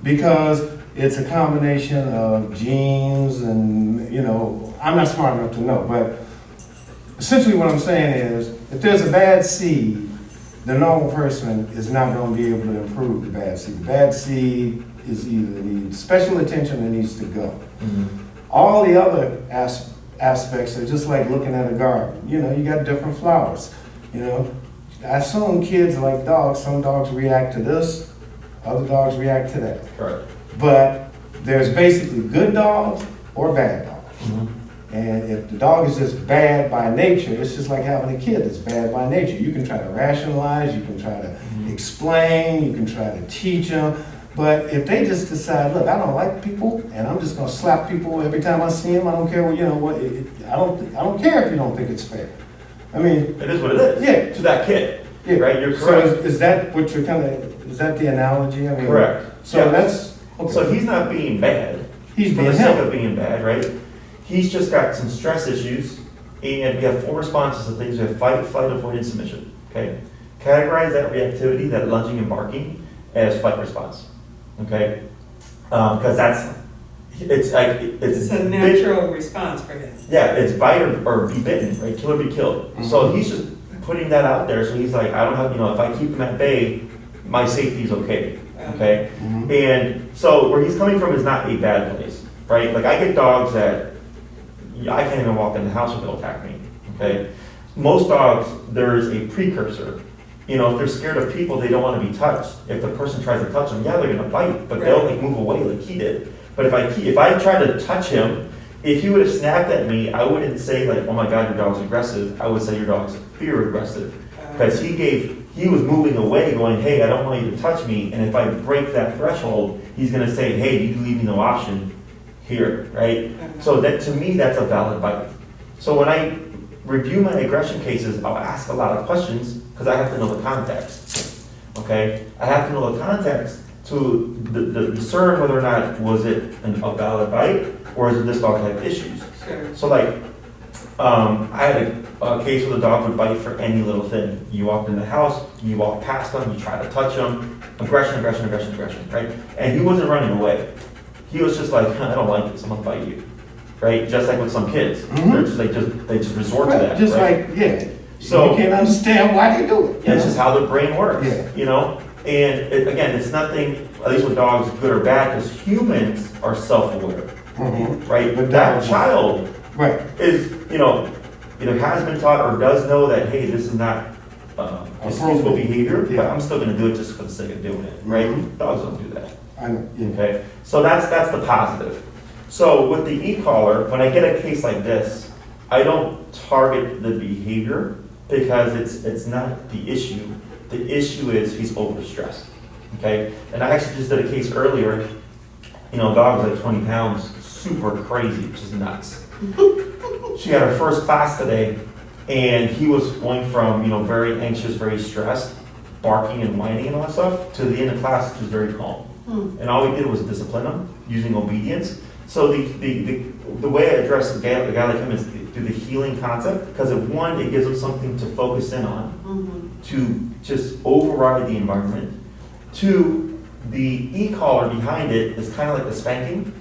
Speaker 2: Because it's a combination of genes and, I'm not smart enough to know, but essentially what I'm saying is, if there's a bad seed, the normal person is not going to be able to improve the bad seed. The bad seed is either needs special attention or needs to go. All the other aspects are just like looking at a garden. You got different flowers. I assume kids like dogs. Some dogs react to this, other dogs react to that.
Speaker 1: Correct.
Speaker 2: But there's basically good dogs or bad dogs. And if the dog is just bad by nature, it's just like having a kid that's bad by nature. You can try to rationalize, you can try to explain, you can try to teach them. But if they just decide, look, I don't like people, and I'm just going to slap people every time I see them, I don't care what, I don't care if you don't think it's fair. I mean,
Speaker 1: it is what it is.
Speaker 2: Yeah.
Speaker 1: To that kid.
Speaker 2: Yeah.
Speaker 1: Right? You're correct.
Speaker 2: So is that what you're is that the analogy? I mean,
Speaker 1: correct.
Speaker 2: So
Speaker 1: yeah.
Speaker 2: that's, okay.
Speaker 1: So he's not being bad.
Speaker 2: He's
Speaker 1: for
Speaker 2: being
Speaker 1: the sake
Speaker 2: him.
Speaker 1: of being bad, right? He's just got some stress issues, and we have 4 responses to things. We have fight, flight, avoid, and submission. Okay? Categorize that reactivity, that lunging and barking, as fight response. Okay? Because it's
Speaker 3: a natural response for him.
Speaker 1: Yeah, it's bite or be bitten, right? Kill or be killed. So he's just putting that out there. So he's like, I don't have, if I keep him at bay, my safety is okay, okay? And so where he's coming from is not a bad place, right? Like I get dogs that I can't even walk in the house if they'll attack me, okay? Most dogs, there's a precursor. You know, if they're scared of people, they don't want to be touched. If the person tries to touch them, yeah, they're gonna bite, but they'll like move away like he did. But if I try to touch him, if he would have snapped at me, I wouldn't say like, oh my God, your dog's aggressive. I would say your dog's fear aggressive. Because he was moving away going, hey, I don't want you to touch me. And if I break that threshold, he's gonna say, hey, you leave me no option here, right? So that to me, that's a valid bite. So when I review my aggression cases, I'll ask a lot of questions because I have to know the context, okay? I have to know the context to discern whether or not was it a valid bite or is it this dog have issues.
Speaker 3: Sure.
Speaker 1: So like, I had a case where the dog would bite for any little thing. You walked in the house, you walked past him, you tried to touch him, aggression, right? And he wasn't running away. He was just like, I don't like this, I'm gonna bite you, right? Just like with some kids, they're just like, they just resort to that,
Speaker 2: Just
Speaker 1: right?
Speaker 2: like, yeah.
Speaker 1: So
Speaker 2: you can't understand why they do it.
Speaker 1: it's just how the brain works,
Speaker 2: Yeah.
Speaker 1: you know? And again, it's nothing, at least with dogs, good or bad, because humans are self-aware, right?
Speaker 2: But
Speaker 1: That
Speaker 2: dogs-
Speaker 1: child
Speaker 2: Right.
Speaker 1: is, you know, either has been taught or does know that, hey, this is not excusable behavior, but
Speaker 2: Yeah.
Speaker 1: I'm still gonna do it just for the sake of doing it, right?
Speaker 2: Mhm.
Speaker 1: Dogs don't do that.
Speaker 2: I know. Yeah.
Speaker 1: Okay, so that's the positive. So with the e-collar, when I get a case like this, I don't target the behavior because it's not the issue. The issue is he's overstressed. Okay, and I actually just did a case earlier. You know, dog was like 20 pounds, super crazy, which is nuts. She had her first class today, and he was going from very anxious, very stressed, barking and whining and all that stuff, to the end of class, which was very calm. And all we did was discipline him using obedience. So the way I address the guy like him is through the healing concept, because one, it gives him something to focus in on, to just override the environment. Two, the e-collar behind it is kind of like the spanking,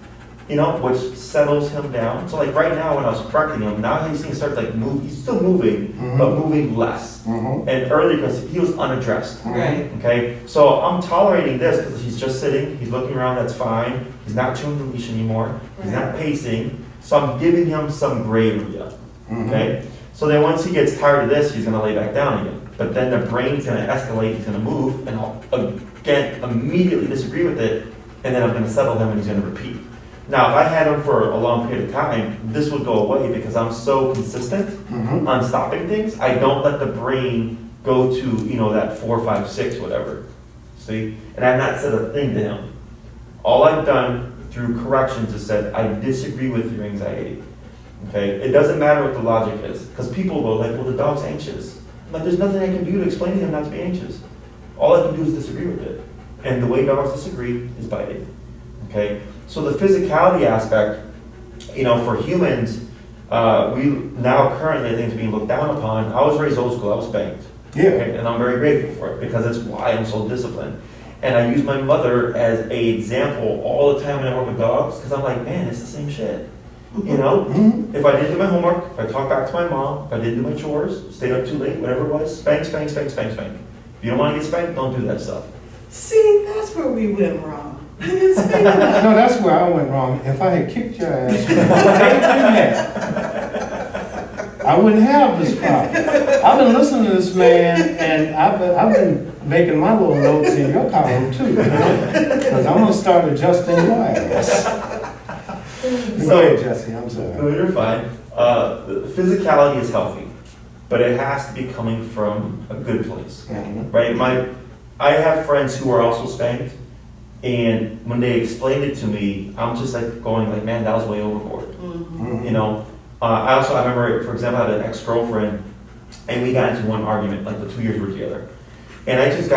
Speaker 1: which settles him down. So like right now when I was correcting him, now he's going to start like move. He's still moving, but moving less. And earlier because he was unaddressed.
Speaker 3: Right.
Speaker 1: Okay, so I'm tolerating this because he's just sitting, he's looking around, that's fine. He's not chewing the leash anymore. He's not pacing. So I'm giving him some gray area. Okay, so then once he gets tired of this, he's going to lay back down again. But then the brain's going to escalate, he's going to move, and I'll again immediately disagree with it, and then I'm going to settle him and he's going to repeat. Now, if I had him for a long period of time, this would go away because I'm so consistent on stopping things. I don't let the brain go to, that 4, 5, 6, whatever. See? And I've not said a thing to him. All I've done through corrections is said, I disagree with your anxiety. Okay? It doesn't matter what the logic is. Because people go like, well, the dog's anxious. I'm like, there's nothing I can do to explain to him not to be anxious. All I can do is disagree with it. And the way dogs disagree is biting. Okay? So the physicality aspect, for humans, we now currently, I think, is being looked down upon. I was raised old school, I was spanked.
Speaker 2: Yeah.
Speaker 1: Okay? And I'm very grateful for it because that's why I'm so disciplined. And I use my mother as an example all the time when I work with dogs because I'm like, man, it's the same shit. If I didn't do my homework, if I talked back to my mom, if I didn't do my chores, stayed up too late, whatever it was, spank, spank, spank, spank, spank. If you don't want to get spanked, don't do that stuff.
Speaker 3: See, that's where we went wrong. You didn't say
Speaker 2: No,
Speaker 3: that.
Speaker 2: that's where I went wrong. If I had kicked your ass, I wouldn't have this problem. I've been listening to this man, and I've been making my little notes in your column too, because I'm gonna start adjusting your ass. Go ahead, Jesse. I'm sorry.
Speaker 1: No, you're fine. Physicality is healthy, but it has to be coming from a good place, right? I have friends who are also spanked, and when they explained it to me, I'm just like going like, man, that was way overboard. I remember, for example, I had an ex-girlfriend, and we got into one argument, like the 2 years we were together, and I just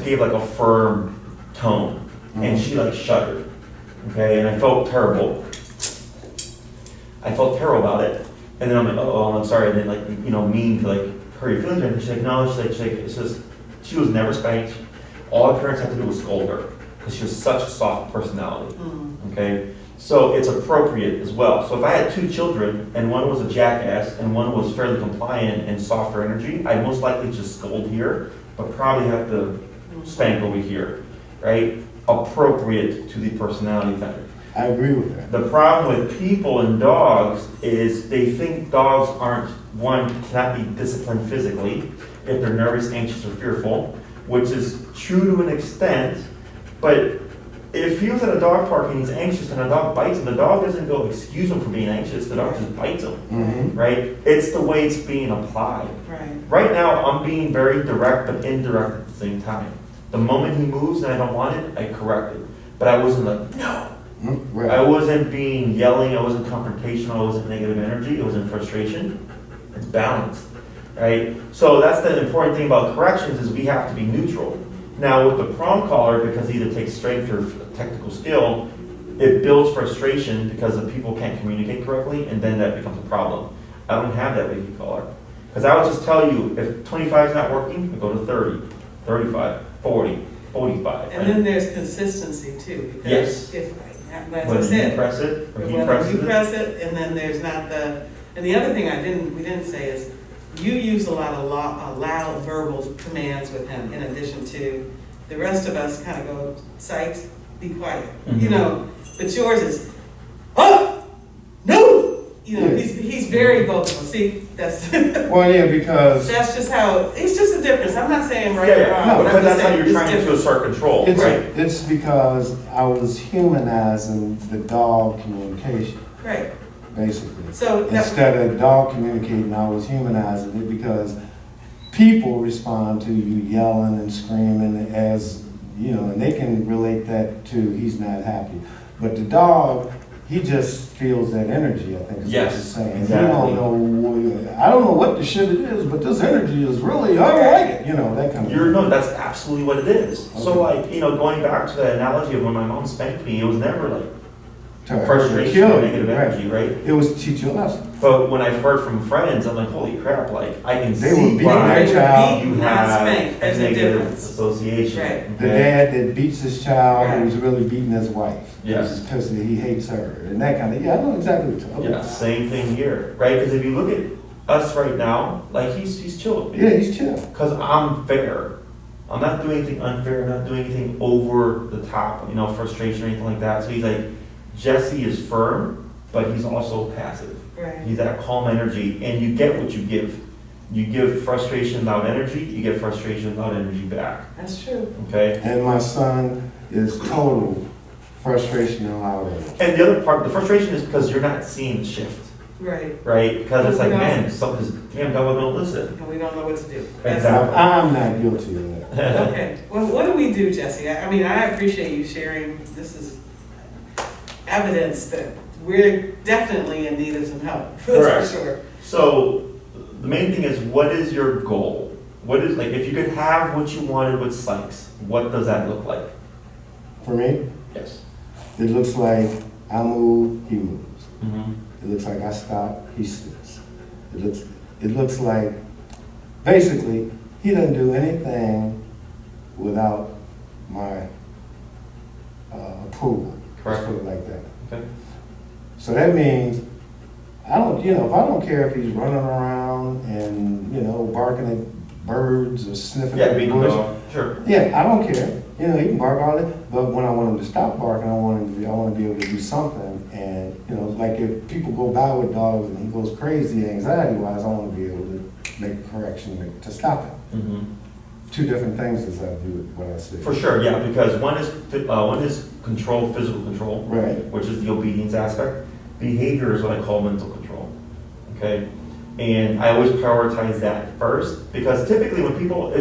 Speaker 1: gave like a firm tone, and she like shuddered, okay, and I felt terrible. I felt terrible about it, and then I'm like, oh, I'm sorry, I didn't like, mean to like hurt your feelings, and she's like, no, she's like, it's just, she was never spanked. All her parents had to do was scold her because she was such a soft personality. Okay, so it's appropriate as well. So if I had 2 children and one was a jackass and one was fairly compliant and softer energy, I'd most likely just scold here but probably have to spank over here, right? Appropriate to the personality type.
Speaker 2: I agree with that.
Speaker 1: The problem with people and dogs is they think dogs aren't, one, cannot be disciplined physically if they're nervous, anxious, or fearful, which is true to an extent, but if he was at a dog park and he's anxious and a dog bites him, the dog doesn't go excuse him for being anxious, the dog just bites him,
Speaker 2: Mm-hmm.
Speaker 1: right? It's the way it's being applied.
Speaker 3: Right.
Speaker 1: Right now, I'm being very direct but indirect at the same time. The moment he moves and I don't want it, I correct it. But I wasn't like, no.
Speaker 2: Right.
Speaker 1: I wasn't being yelling, I wasn't confrontational, I wasn't negative energy, it was in frustration. It's balanced, right? So that's the important thing about corrections is we have to be neutral. Now with the prong collar, because it either takes strength or technical skill, it builds frustration because the people can't communicate correctly, and then that becomes a problem. I don't have that with the collar. Because I would just tell you, if 25 is not working, I go to 30, 35, 40, 45.
Speaker 3: And then there's consistency too. Because
Speaker 1: Yes.
Speaker 3: if, as I
Speaker 1: Whether you
Speaker 3: said,
Speaker 1: press it or he
Speaker 3: whether
Speaker 1: presses
Speaker 3: you
Speaker 1: it.
Speaker 3: press it, and then there's not the, and the other thing we didn't say is, you use a lot of loud verbal commands with him, in addition to, the rest of us kind of go, Sykes, be quiet, you
Speaker 1: Mhm.
Speaker 3: know, but yours is, oh, no, you know,
Speaker 2: Yeah.
Speaker 3: he's very vocal, see, that's,
Speaker 2: Well, yeah, because
Speaker 3: that's just how, it's just a difference, I'm not saying right
Speaker 1: Yeah,
Speaker 3: or
Speaker 1: yeah,
Speaker 3: wrong,
Speaker 1: no,
Speaker 3: but I'm
Speaker 1: because
Speaker 3: just
Speaker 1: that's how
Speaker 3: saying
Speaker 1: you're
Speaker 3: it's
Speaker 1: trying to
Speaker 3: different.
Speaker 1: assert control,
Speaker 2: it's,
Speaker 1: right?
Speaker 2: it's because I was humanizing the dog communication,
Speaker 3: Right,
Speaker 2: basically.
Speaker 3: so that,
Speaker 2: Instead of dog communicating, I was humanizing it because people respond to you yelling and screaming as, you know, and they can relate that to he's not happy. But the dog, he just feels that energy, I think is
Speaker 1: Yes,
Speaker 2: what you're saying.
Speaker 1: exactly.
Speaker 2: You don't know, I don't know what the shit it is, but this energy is really, I don't like it, you know, that kind of thing.
Speaker 1: No, that's absolutely what it is. So
Speaker 2: Okay.
Speaker 1: like, going back to the analogy of when my mom spanked me, it was never like
Speaker 2: To hurt or
Speaker 1: frustration
Speaker 2: kill
Speaker 1: or
Speaker 2: you,
Speaker 1: negative
Speaker 2: right.
Speaker 1: energy, right?
Speaker 2: It was to teach you a lesson.
Speaker 1: But when I've heard from friends, I'm like, holy crap, like I can
Speaker 2: They were
Speaker 1: see
Speaker 2: beating
Speaker 1: why
Speaker 2: their child.
Speaker 1: you
Speaker 3: Not
Speaker 1: have
Speaker 3: spank,
Speaker 1: a
Speaker 3: there's a
Speaker 1: negative
Speaker 3: difference.
Speaker 1: association.
Speaker 3: Right.
Speaker 2: The
Speaker 1: okay?
Speaker 2: dad that beats his child
Speaker 3: Right.
Speaker 2: who's really beating his wife.
Speaker 1: Yes.
Speaker 2: Because he hates her and that kind of, yeah, I know exactly what you're talking
Speaker 1: Yeah,
Speaker 2: about.
Speaker 1: same thing here, right? Because if you look at us right now, like he's chill with me.
Speaker 2: Yeah, he's chill.
Speaker 1: Because I'm fair. I'm not doing anything unfair, I'm not doing anything over the top, frustration or anything like that. So he's like, Jesse is firm, but he's also passive.
Speaker 3: right,
Speaker 1: He's that calm energy, and you get what you give. You give frustration without energy, you get frustration without energy back,
Speaker 3: that's true.
Speaker 1: okay?
Speaker 2: And my son is total frustration and loud energy.
Speaker 1: And the other part, the frustration is because you're not seeing the shift,
Speaker 3: Right,
Speaker 1: right? Because it's like,
Speaker 3: Yeah.
Speaker 1: man, something's, damn dog don't listen.
Speaker 3: and we don't know what to do. That's-
Speaker 1: Exactly.
Speaker 2: I'm not guilty of that.
Speaker 3: Okay, well, what do we do, Jesse? I mean, I appreciate you sharing, this is evidence that we're definitely in need of some help, for
Speaker 1: Correct.
Speaker 3: sure.
Speaker 1: So, the main thing is, what is your goal? What is, like, if you could have what you wanted with Sykes, what does that look like?
Speaker 2: For me,
Speaker 1: Yes.
Speaker 2: it looks like I move, he moves.
Speaker 1: Mm-hmm.
Speaker 2: It looks like I stop, he stops. It looks like, basically, he doesn't do anything without my approval. Let's
Speaker 1: Correct.
Speaker 2: put it like that.
Speaker 1: Okay.
Speaker 2: So that means, if I don't care if he's running around and, barking at birds or sniffing
Speaker 1: Yeah,
Speaker 2: at the
Speaker 1: being a
Speaker 2: bush.
Speaker 1: dog, sure.
Speaker 2: Yeah, I don't care. He can bark all day, but when I want him to stop barking, I want to be able to do something. And, like if people go by with dogs and he goes crazy anxiety-wise, I want to be able to make a correction to stop it.
Speaker 1: Mm-hmm.
Speaker 2: Two different things as I do what I say.
Speaker 1: For sure, yeah, because one is control, physical control,
Speaker 2: Right.
Speaker 1: which is the obedience aspect. Behavior is what I call mental control, okay? And I always prioritize that first, because typically when people,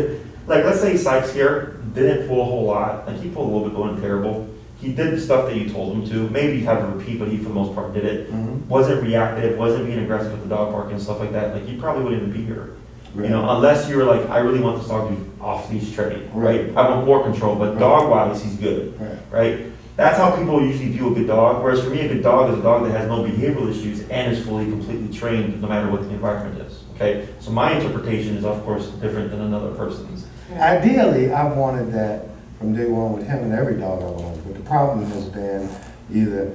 Speaker 1: let's say Sykes here didn't pull a whole lot, like he pulled a little bit going terrible. He did the stuff that you told him to, maybe you had to repeat, but he for the most part did it.
Speaker 2: Mhm.
Speaker 1: Wasn't reactive, wasn't being aggressive with the dog parking and stuff like that, like he probably wouldn't even be here.
Speaker 2: Right.
Speaker 1: Unless you were like, I really want this dog to be off leash trained, right?
Speaker 2: Right.
Speaker 1: I want more control, but
Speaker 2: Right.
Speaker 1: dog wise, he's good,
Speaker 2: Right.
Speaker 1: right? That's how people usually view a good dog. Whereas for me, a good dog is a dog that has no behavioral issues and is fully, completely trained no matter what the environment is, okay? So my interpretation is, of course, different than another person's.
Speaker 2: Ideally, I've wanted that from day one with him and every dog I wanted, but the problem has been either,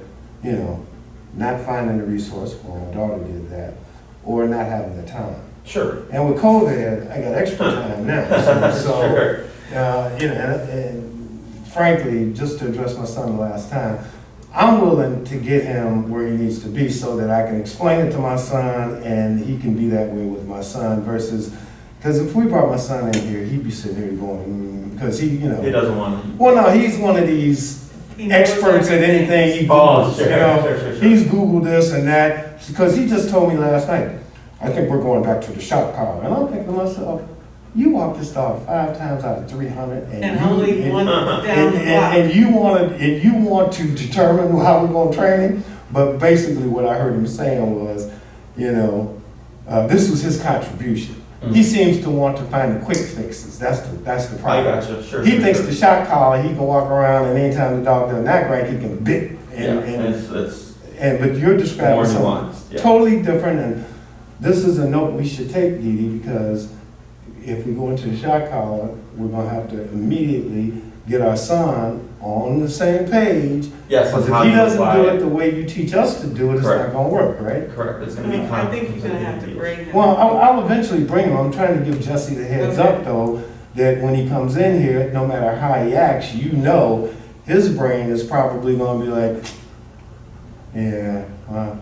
Speaker 2: not finding the resource, well, my daughter did that, or not having the time.
Speaker 1: Sure.
Speaker 2: And with COVID, I got extra time now. So,
Speaker 1: Sure.
Speaker 2: you know, and frankly, just to address my son the last time, I'm willing to get him where he needs to be so that I can explain it to my son and he can be that way with my son versus, because if we brought my son in here, he'd be sitting here going, because he, you know.
Speaker 1: He doesn't want to.
Speaker 2: Well, no, he's one of these
Speaker 3: He knows
Speaker 2: experts at
Speaker 3: everything.
Speaker 2: anything he
Speaker 1: Oh,
Speaker 2: Googles,
Speaker 1: sure,
Speaker 2: you know.
Speaker 1: sure.
Speaker 2: He's Googled this and that, because he just told me last night, I think we're going back to the shop collar. And I'm thinking to myself, you walk this dog 5 times out of 300
Speaker 3: And only one down the block.
Speaker 2: and you want to determine how we're gonna train him. But basically what I heard him saying was, you know, this was his contribution.
Speaker 1: Mhm.
Speaker 2: He seems to want to find the quick fixes. That's the
Speaker 1: I
Speaker 2: problem.
Speaker 1: gotcha, sure.
Speaker 2: He
Speaker 1: sure,
Speaker 2: thinks
Speaker 1: sure.
Speaker 2: the shot collar, he can walk around and anytime the dog doesn't act right, he can bit.
Speaker 1: Yeah, it's
Speaker 2: But you're describing
Speaker 1: more
Speaker 2: something
Speaker 1: nuanced, yeah.
Speaker 2: totally different, and this is a note we should take, Dee Dee, because if we go into the shot collar, we're gonna have to immediately get our son on the same page.
Speaker 1: Yes,
Speaker 2: Because
Speaker 1: how
Speaker 2: if he
Speaker 1: you
Speaker 2: doesn't
Speaker 1: apply
Speaker 2: do
Speaker 1: it.
Speaker 2: it the way you teach us to do it, it's not
Speaker 1: Correct.
Speaker 2: gonna work, right?
Speaker 1: Correct, it's gonna be
Speaker 3: I think you're gonna have to bring him.
Speaker 2: Well, I'll eventually bring him. I'm trying to give Jesse the heads
Speaker 3: Okay.
Speaker 2: up, though, that when he comes in here, no matter how he acts, you know, his brain is probably gonna be like, yeah, well,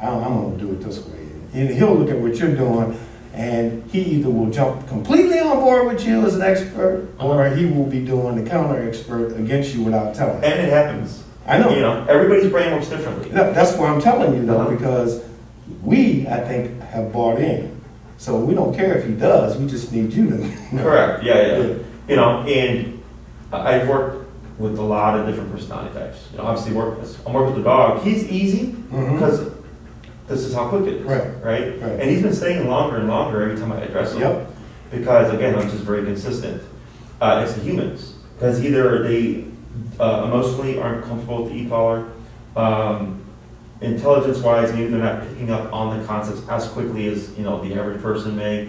Speaker 2: I'm gonna do it this way. And he'll look at what you're doing, and he either will jump completely on board with you as an expert, or he will be doing the counter expert against you without telling.
Speaker 1: And it happens.
Speaker 2: I know.
Speaker 1: You know, everybody's brain works differently.
Speaker 2: No, that's what I'm telling you though,
Speaker 1: Uh-huh.
Speaker 2: because we, I think, have bought in. So we don't care if he does, we just need you to.
Speaker 1: Correct, yeah.
Speaker 2: Yeah.
Speaker 1: You know, and I've worked with a lot of different personality types. You know, obviously I'm working with the dog. He's easy
Speaker 2: Mhm.
Speaker 1: because this is how quick it is.
Speaker 2: Right.
Speaker 1: Right?
Speaker 2: Right.
Speaker 1: And he's been staying longer and longer every time I address him.
Speaker 2: Yep.
Speaker 1: Because again, I'm just very consistent. It's the humans. Because either they emotionally aren't comfortable with the e-collar, intelligence-wise, maybe they're not picking up on the concepts as quickly as, you know, the average person may,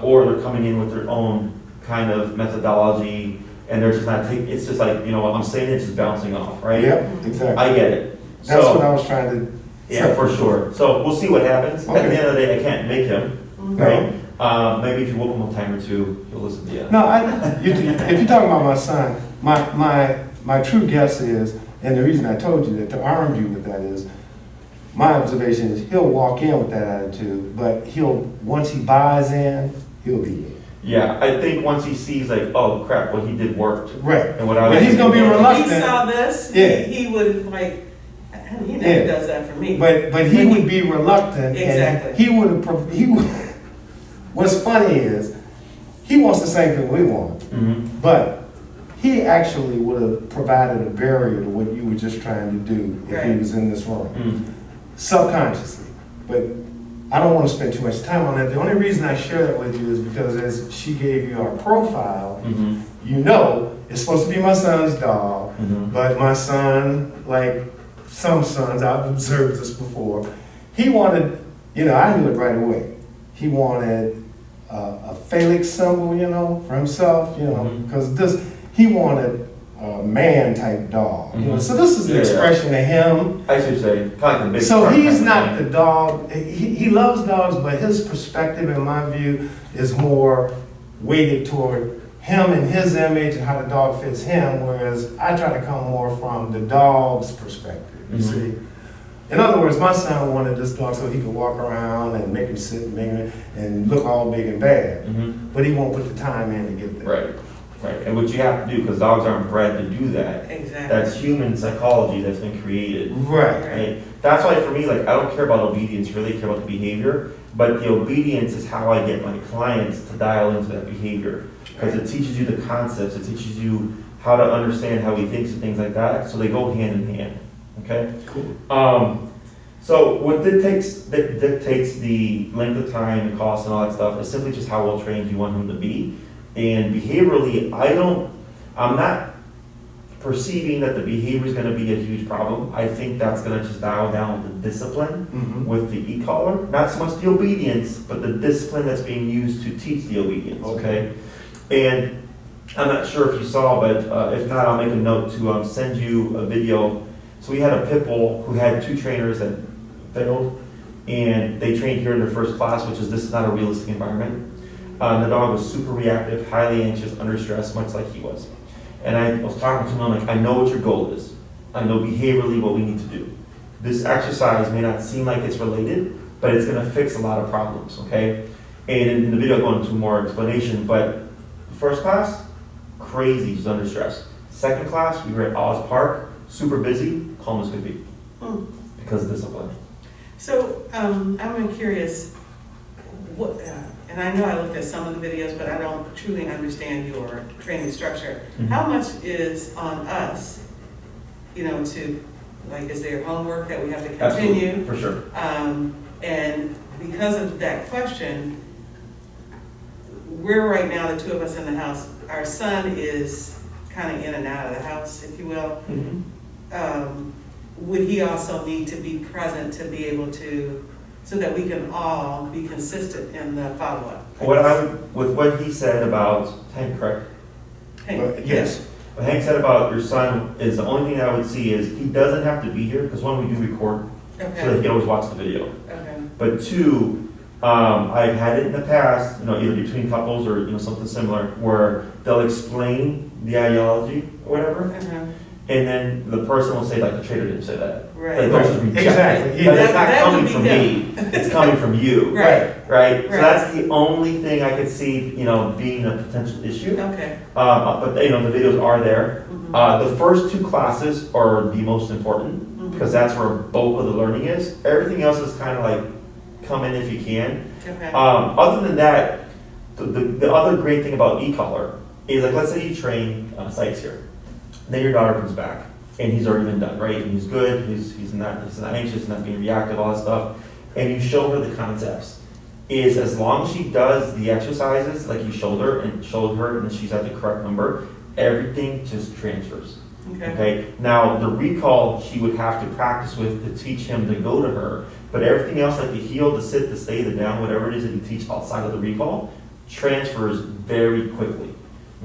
Speaker 1: or they're coming in with their own kind of methodology, and they're just not taking, it's just like, you know, what I'm saying, it's just bouncing off, right?
Speaker 2: Yep, exactly.
Speaker 1: I get it.
Speaker 2: That's what I
Speaker 1: So,
Speaker 2: was trying to.
Speaker 1: yeah, for sure. So we'll see what happens. At
Speaker 2: Okay.
Speaker 1: the end of the day, I can't make him,
Speaker 2: No.
Speaker 1: right? Maybe if you whoop him a time or two, he'll listen to you.
Speaker 2: No, if you're talking about my son, my true guess is, and the reason I told you that, to arm you with that is, my observation is he'll walk in with that attitude, but once he buys in, he'll be in.
Speaker 1: Yeah, I think once he sees like, oh crap, what he did worked.
Speaker 2: Right.
Speaker 1: And what I was
Speaker 2: But he's gonna be
Speaker 1: thinking-
Speaker 3: If
Speaker 2: reluctant.
Speaker 3: he saw this,
Speaker 2: Yeah.
Speaker 3: he would like, he never
Speaker 2: Yeah.
Speaker 3: does that for me.
Speaker 2: But he would be reluctant,
Speaker 3: Exactly.
Speaker 2: and he would. What's funny is, he wants the same thing we want,
Speaker 1: Mhm.
Speaker 2: but he actually would have provided a barrier to what you were just trying to do if he
Speaker 3: Right.
Speaker 2: was in this room,
Speaker 1: Mm.
Speaker 2: subconsciously. But I don't want to spend too much time on that. The only reason I share that with you is because as she gave you our profile,
Speaker 1: Mhm.
Speaker 2: you know it's supposed to be my son's dog.
Speaker 1: Mhm.
Speaker 2: But my son, like some sons, I've observed this before, he wanted, you know, I knew it right away. He wanted a phallic symbol, you know, for himself, you know,
Speaker 1: Mhm.
Speaker 2: because he wanted a man type dog. You know?
Speaker 1: Mhm.
Speaker 2: So this is the
Speaker 1: Yeah, yeah.
Speaker 2: expression of him.
Speaker 1: I should say, kind of like the big.
Speaker 2: So
Speaker 1: truck
Speaker 2: he's
Speaker 1: kind of
Speaker 2: not the
Speaker 1: thing.
Speaker 2: dog, he loves dogs, but his perspective, in my view, is more weighted toward him and his image and how the dog fits him, whereas I try to come more from the dog's perspective, you
Speaker 1: Mhm.
Speaker 2: see. In other words, my son wanted this dog so he could walk around and make him sit and look all big and bad,
Speaker 1: Mhm.
Speaker 2: but he won't put the time in to get there.
Speaker 1: Right, right. And what you have to do, because dogs aren't bred to do that,
Speaker 3: Exactly.
Speaker 1: that's human psychology that's been created.
Speaker 2: Right.
Speaker 1: Right? That's why for me, like, I don't care about obedience, really care about the behavior, but the obedience is how I get my clients to dial into that behavior. Because it teaches you the concepts, it teaches you how to understand how he thinks and things like that, so they go hand in hand, okay?
Speaker 2: Cool.
Speaker 1: So what dictates the length of time, the cost and all that stuff is simply just how well trained you want him to be. And behaviorally, I'm not perceiving that the behavior is gonna be a huge problem. I think that's gonna just dial down the discipline
Speaker 2: Mhm.
Speaker 1: with the e-collar. Not so much the obedience, but the discipline that's being used to teach the obedience, okay? And I'm not sure if you saw, but if not, I'll make a note to send you a video. So we had a pit bull who had 2 trainers that failed, and they trained here in their first class, which is this is not a realistic environment. The dog was super reactive, highly anxious, under stress, much like he was. And I was talking to him, I'm like, I know what your goal is. I know behaviorally what we need to do. This exercise may not seem like it's related, but it's gonna fix a lot of problems, okay? And in the video, I'll go into more explanation, but first class, crazy, he's under stress. Second class, we were at Oz Park, super busy, calm as could be, because of discipline.
Speaker 3: So, I'm curious, what, and I know I looked at some of the videos, but I don't truly understand your training structure. How much is on us, to, like, is there homework that we have to continue?
Speaker 1: Absolutely, for sure.
Speaker 3: And because of that question, we're right now, the two of us in the house, our son is kind of in and out of the house, if you will. Would he also need to be present to be able to, so that we can all be consistent in the follow-up?
Speaker 1: With what he said about Hank, correct?
Speaker 3: Hank,
Speaker 2: Yes.
Speaker 1: What Hank said about your son is the only thing I would see is he doesn't have to be here, because one, we do record, so that he
Speaker 3: Okay,
Speaker 1: can always watch the video.
Speaker 3: okay,
Speaker 1: But two, I've had it in the past, either between couples or something similar, where they'll explain the ideology or whatever, and then the person will say, like, the trainer didn't say that.
Speaker 3: right.
Speaker 1: Like, they'll just reject
Speaker 2: Exactly.
Speaker 1: it. But it's not
Speaker 3: That would
Speaker 1: coming
Speaker 3: be
Speaker 1: from
Speaker 3: them.
Speaker 1: me, it's coming from you.
Speaker 3: Right,
Speaker 1: Right? So
Speaker 3: Right.
Speaker 1: that's the only thing I could see, being a potential issue.
Speaker 3: okay.
Speaker 1: But the videos are there. The first two classes are the most important, because that's where bulk of the learning is. Everything else is kind of like, come in if you can.
Speaker 3: Okay,
Speaker 1: Other than that, the other great thing about e-collar is, like, let's say you train Sykes here, then your daughter comes back, and he's already been done, right? And he's good, he's not anxious, not being reactive, all that stuff, and you show her the concepts. Is as long as she does the exercises like you showed her, and then she's at the correct number, everything just transfers.
Speaker 3: okay,
Speaker 1: Okay, now the recall she would have to practice with to teach him to go to her, but everything else, like the heel, the sit, the stay, the down, whatever it is that you teach outside of the recall, transfers very quickly.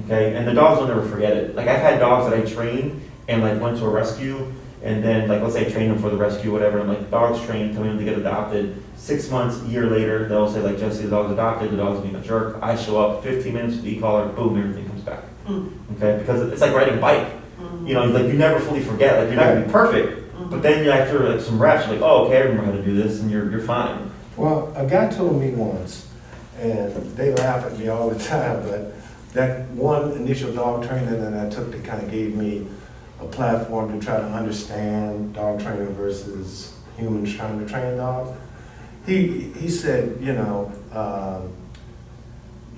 Speaker 1: Okay, and the dogs will never forget it. Like, I've had dogs that I trained and like went to a rescue, and then, like, let's say I trained them for the rescue, whatever, and like, dogs trained, telling them to get adopted. 6 months, a year later, they'll say, like, Jesse, the dog's adopted, the dog's being a jerk. I show up, 15 minutes with the e-collar, boom, everything comes back. Okay, because it's like riding a bike. Like, you never fully forget, like, you're not gonna be perfect, but then after like some reps, you're like, oh, okay, I remember how to do this, and you're fine.
Speaker 2: Well, a guy told me once, and they laugh at me all the time, but that one initial dog training that I took that kind of gave me a platform to try to understand dog training versus humans trying to train dogs. He said,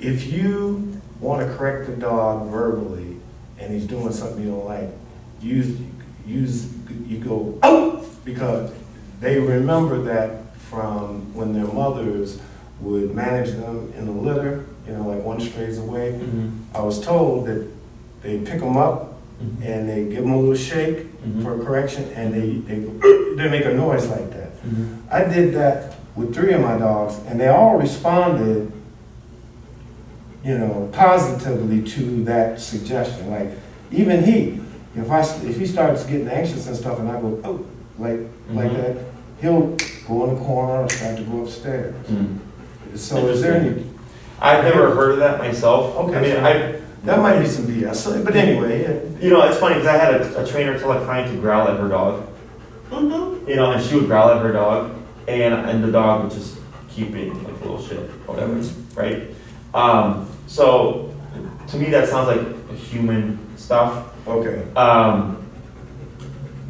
Speaker 2: if you want to correct the dog verbally and he's doing something you don't like, you go out, because they remember that from when their mothers would manage them in the litter, like one strays away. I was told that they pick them up and they give them a little shake for a correction, and they make a noise like that. I did that with 3 of my dogs, and they all responded, positively to that suggestion. Like, even he, if he starts getting anxious and stuff, and I go, oh, like that, he'll go in the corner and start to go upstairs. So is there any?
Speaker 1: I've never heard of that myself.
Speaker 2: Okay,
Speaker 1: I mean,
Speaker 2: that might be some BS, but anyway.
Speaker 1: It's funny, because I had a trainer tell a client to growl at her dog. And she would growl at her dog, and the dog would just keep being like a little shit, or whatever, right? So to me, that sounds like human stuff.
Speaker 2: Okay.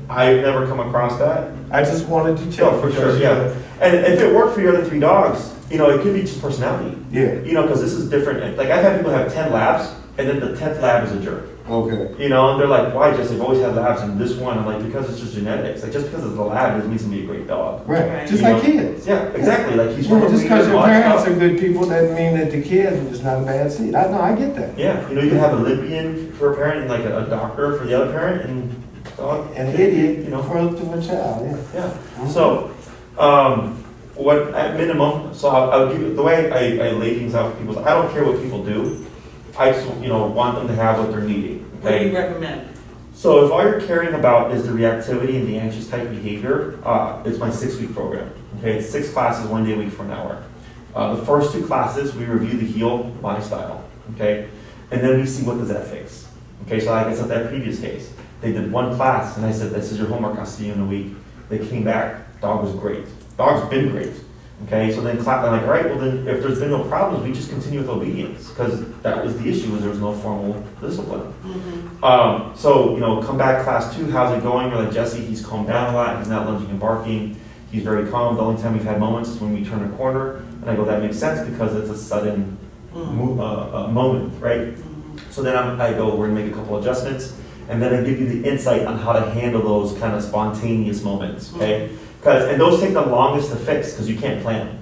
Speaker 1: I've never come across that.
Speaker 2: I just wanted to check.
Speaker 1: Oh, for sure, yeah. And if it worked for your other 3 dogs, it could be just personality.
Speaker 2: Yeah.
Speaker 1: Because this is different. Like, I've had people have 10 labs, and then the 10th lab is a jerk.
Speaker 2: Okay.
Speaker 1: And they're like, why, Jesse? I've always had labs, and this one, I'm like, because it's just genetics. Like, just because it's a lab doesn't mean he's gonna be a great dog.
Speaker 2: Right. Just like kids.
Speaker 1: Yeah, exactly. Like, he's from a
Speaker 2: Just because your
Speaker 1: breed that
Speaker 2: parents
Speaker 1: watched
Speaker 2: are good people doesn't mean that the kids is not a bad seed. I get that.
Speaker 1: out. Yeah, you can have a Olympian for a parent and like a doctor for the other parent, and dog.
Speaker 2: An idiot for a child. Yeah.
Speaker 1: Yeah. So, what at minimum? So I'll give you the way I lay things out for people. I don't care what people do. I just want them to have what they're needing.
Speaker 3: what do
Speaker 1: Okay.
Speaker 3: you recommend?
Speaker 1: So if all you're caring about is the reactivity and the anxious type behavior, it's my 6-week program. Okay, it's 6 classes, 1 day a week for an hour. The first 2 classes, we review the heel body style. Okay, and then we see what does that fix. Okay, so like I said, that previous case, they did 1 class, and I said, this is your homework, I'll see you in a week. They came back, dog was great. Dog's been great. Okay, so then I'm like, all right, well then, if there's been no problems, we just continue with obedience, because that was the issue, was there was no formal discipline. So, you know, come back class 2, how's it going? We're like, Jesse, he's calmed down a lot, he's not lunging and barking, he's very calm. The only time we've had moments is when we turn a corner, and I go, that makes sense, because it's a sudden moment, right? So then I go, we're gonna make a couple adjustments, and then I give you the insight on how to handle those kind of spontaneous moments, okay? And those take the longest to fix because you can't plan them.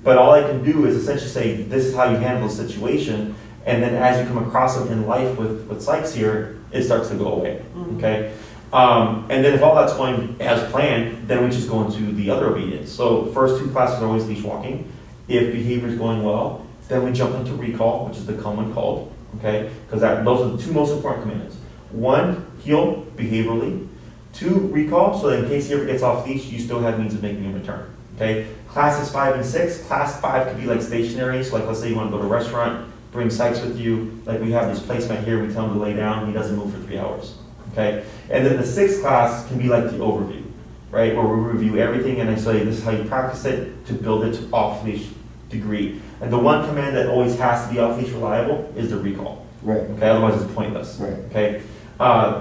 Speaker 1: But all I can do is essentially say, this is how you handle the situation, and then as you come across them in life with Sykes here, it starts to go away, okay? And then if all that's going as planned, then we just go into the other obedience. So first 2 classes are always leash walking. If behavior is going well, then we jump into recall, which is the come when called, okay? Because those are the 2 most important commands. 1, heel behaviorally. 2, recall, so that in case he ever gets off leash, you still have means of making a return, okay? Classes 5 and 6, class 5 could be like stationary, so like let's say you want to go to a restaurant, bring Sykes with you, like we have this placemat here, we tell him to lay down, he doesn't move for 3 hours, okay? And then the 6th class can be like the overview, right? Where we review everything and I say, this is how you practice it to build it to off-leash degree. And the one command that always has to be off-leash reliable is the recall,
Speaker 2: Right.
Speaker 1: okay? Otherwise it's pointless,
Speaker 2: Right.
Speaker 1: okay?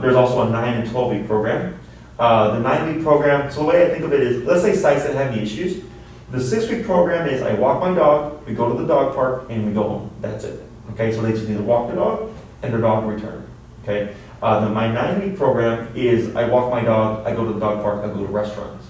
Speaker 1: There's also a 9 and 12-week program. The 9-week program, so the way I think of it is, let's say Sykes that have the issues. The 6-week program is I walk my dog, we go to the dog park, and we go home. That's it. Okay, so they just need to walk the dog, and their dog will return. Okay, my 9-week program is I walk my dog, I go to the dog park, I go to restaurants.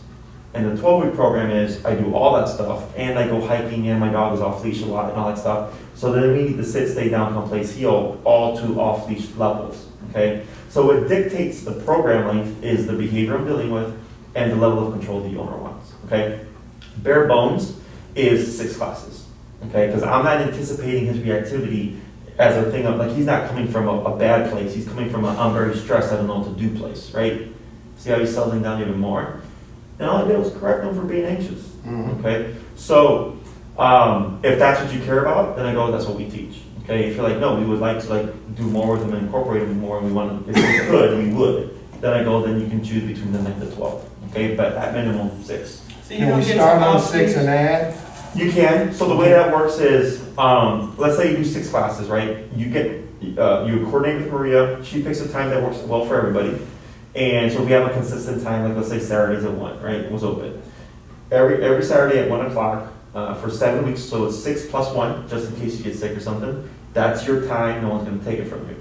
Speaker 1: And the 12-week program is I do all that stuff, and I go hiking, and my dog is off leash a lot, and all that stuff. So then we need to sit, stay down, come place, heel, all to off leash levels. Okay, so what dictates the program length is the behavior I'm dealing with and the level of control the owner wants. Okay, bare bones is 6 classes. Okay, because I'm not anticipating his reactivity as a thing of like he's not coming from a bad place. He's coming from a I'm very stressed, I don't know what to do place. Right? See how he's settling down even more. And all I did was correct him for being anxious. Okay, so if that's what you care about, then I go, that's what we teach. Okay, if you're like, no, we would like to like do more with them and incorporate them more, and we want to, if we could, we would. Then I go, then you can choose between the 9 and the 12. Okay, but at minimum 6.
Speaker 3: So you
Speaker 2: Can
Speaker 3: don't
Speaker 2: we
Speaker 3: get
Speaker 2: start
Speaker 3: to
Speaker 2: on
Speaker 3: off
Speaker 2: 6 and
Speaker 3: leash?
Speaker 2: add?
Speaker 1: You can. So the way that works is, let's say you do 6 classes, right? You get, you coordinate with Maria. She picks a time that works well for everybody. And so if we have a consistent time, like let's say Saturdays at 1, right? It was open. Every Saturday at 1 o'clock for 7 weeks. So it's 6 plus 1, just in case you get sick or something. That's your time. No one's going to take it from you.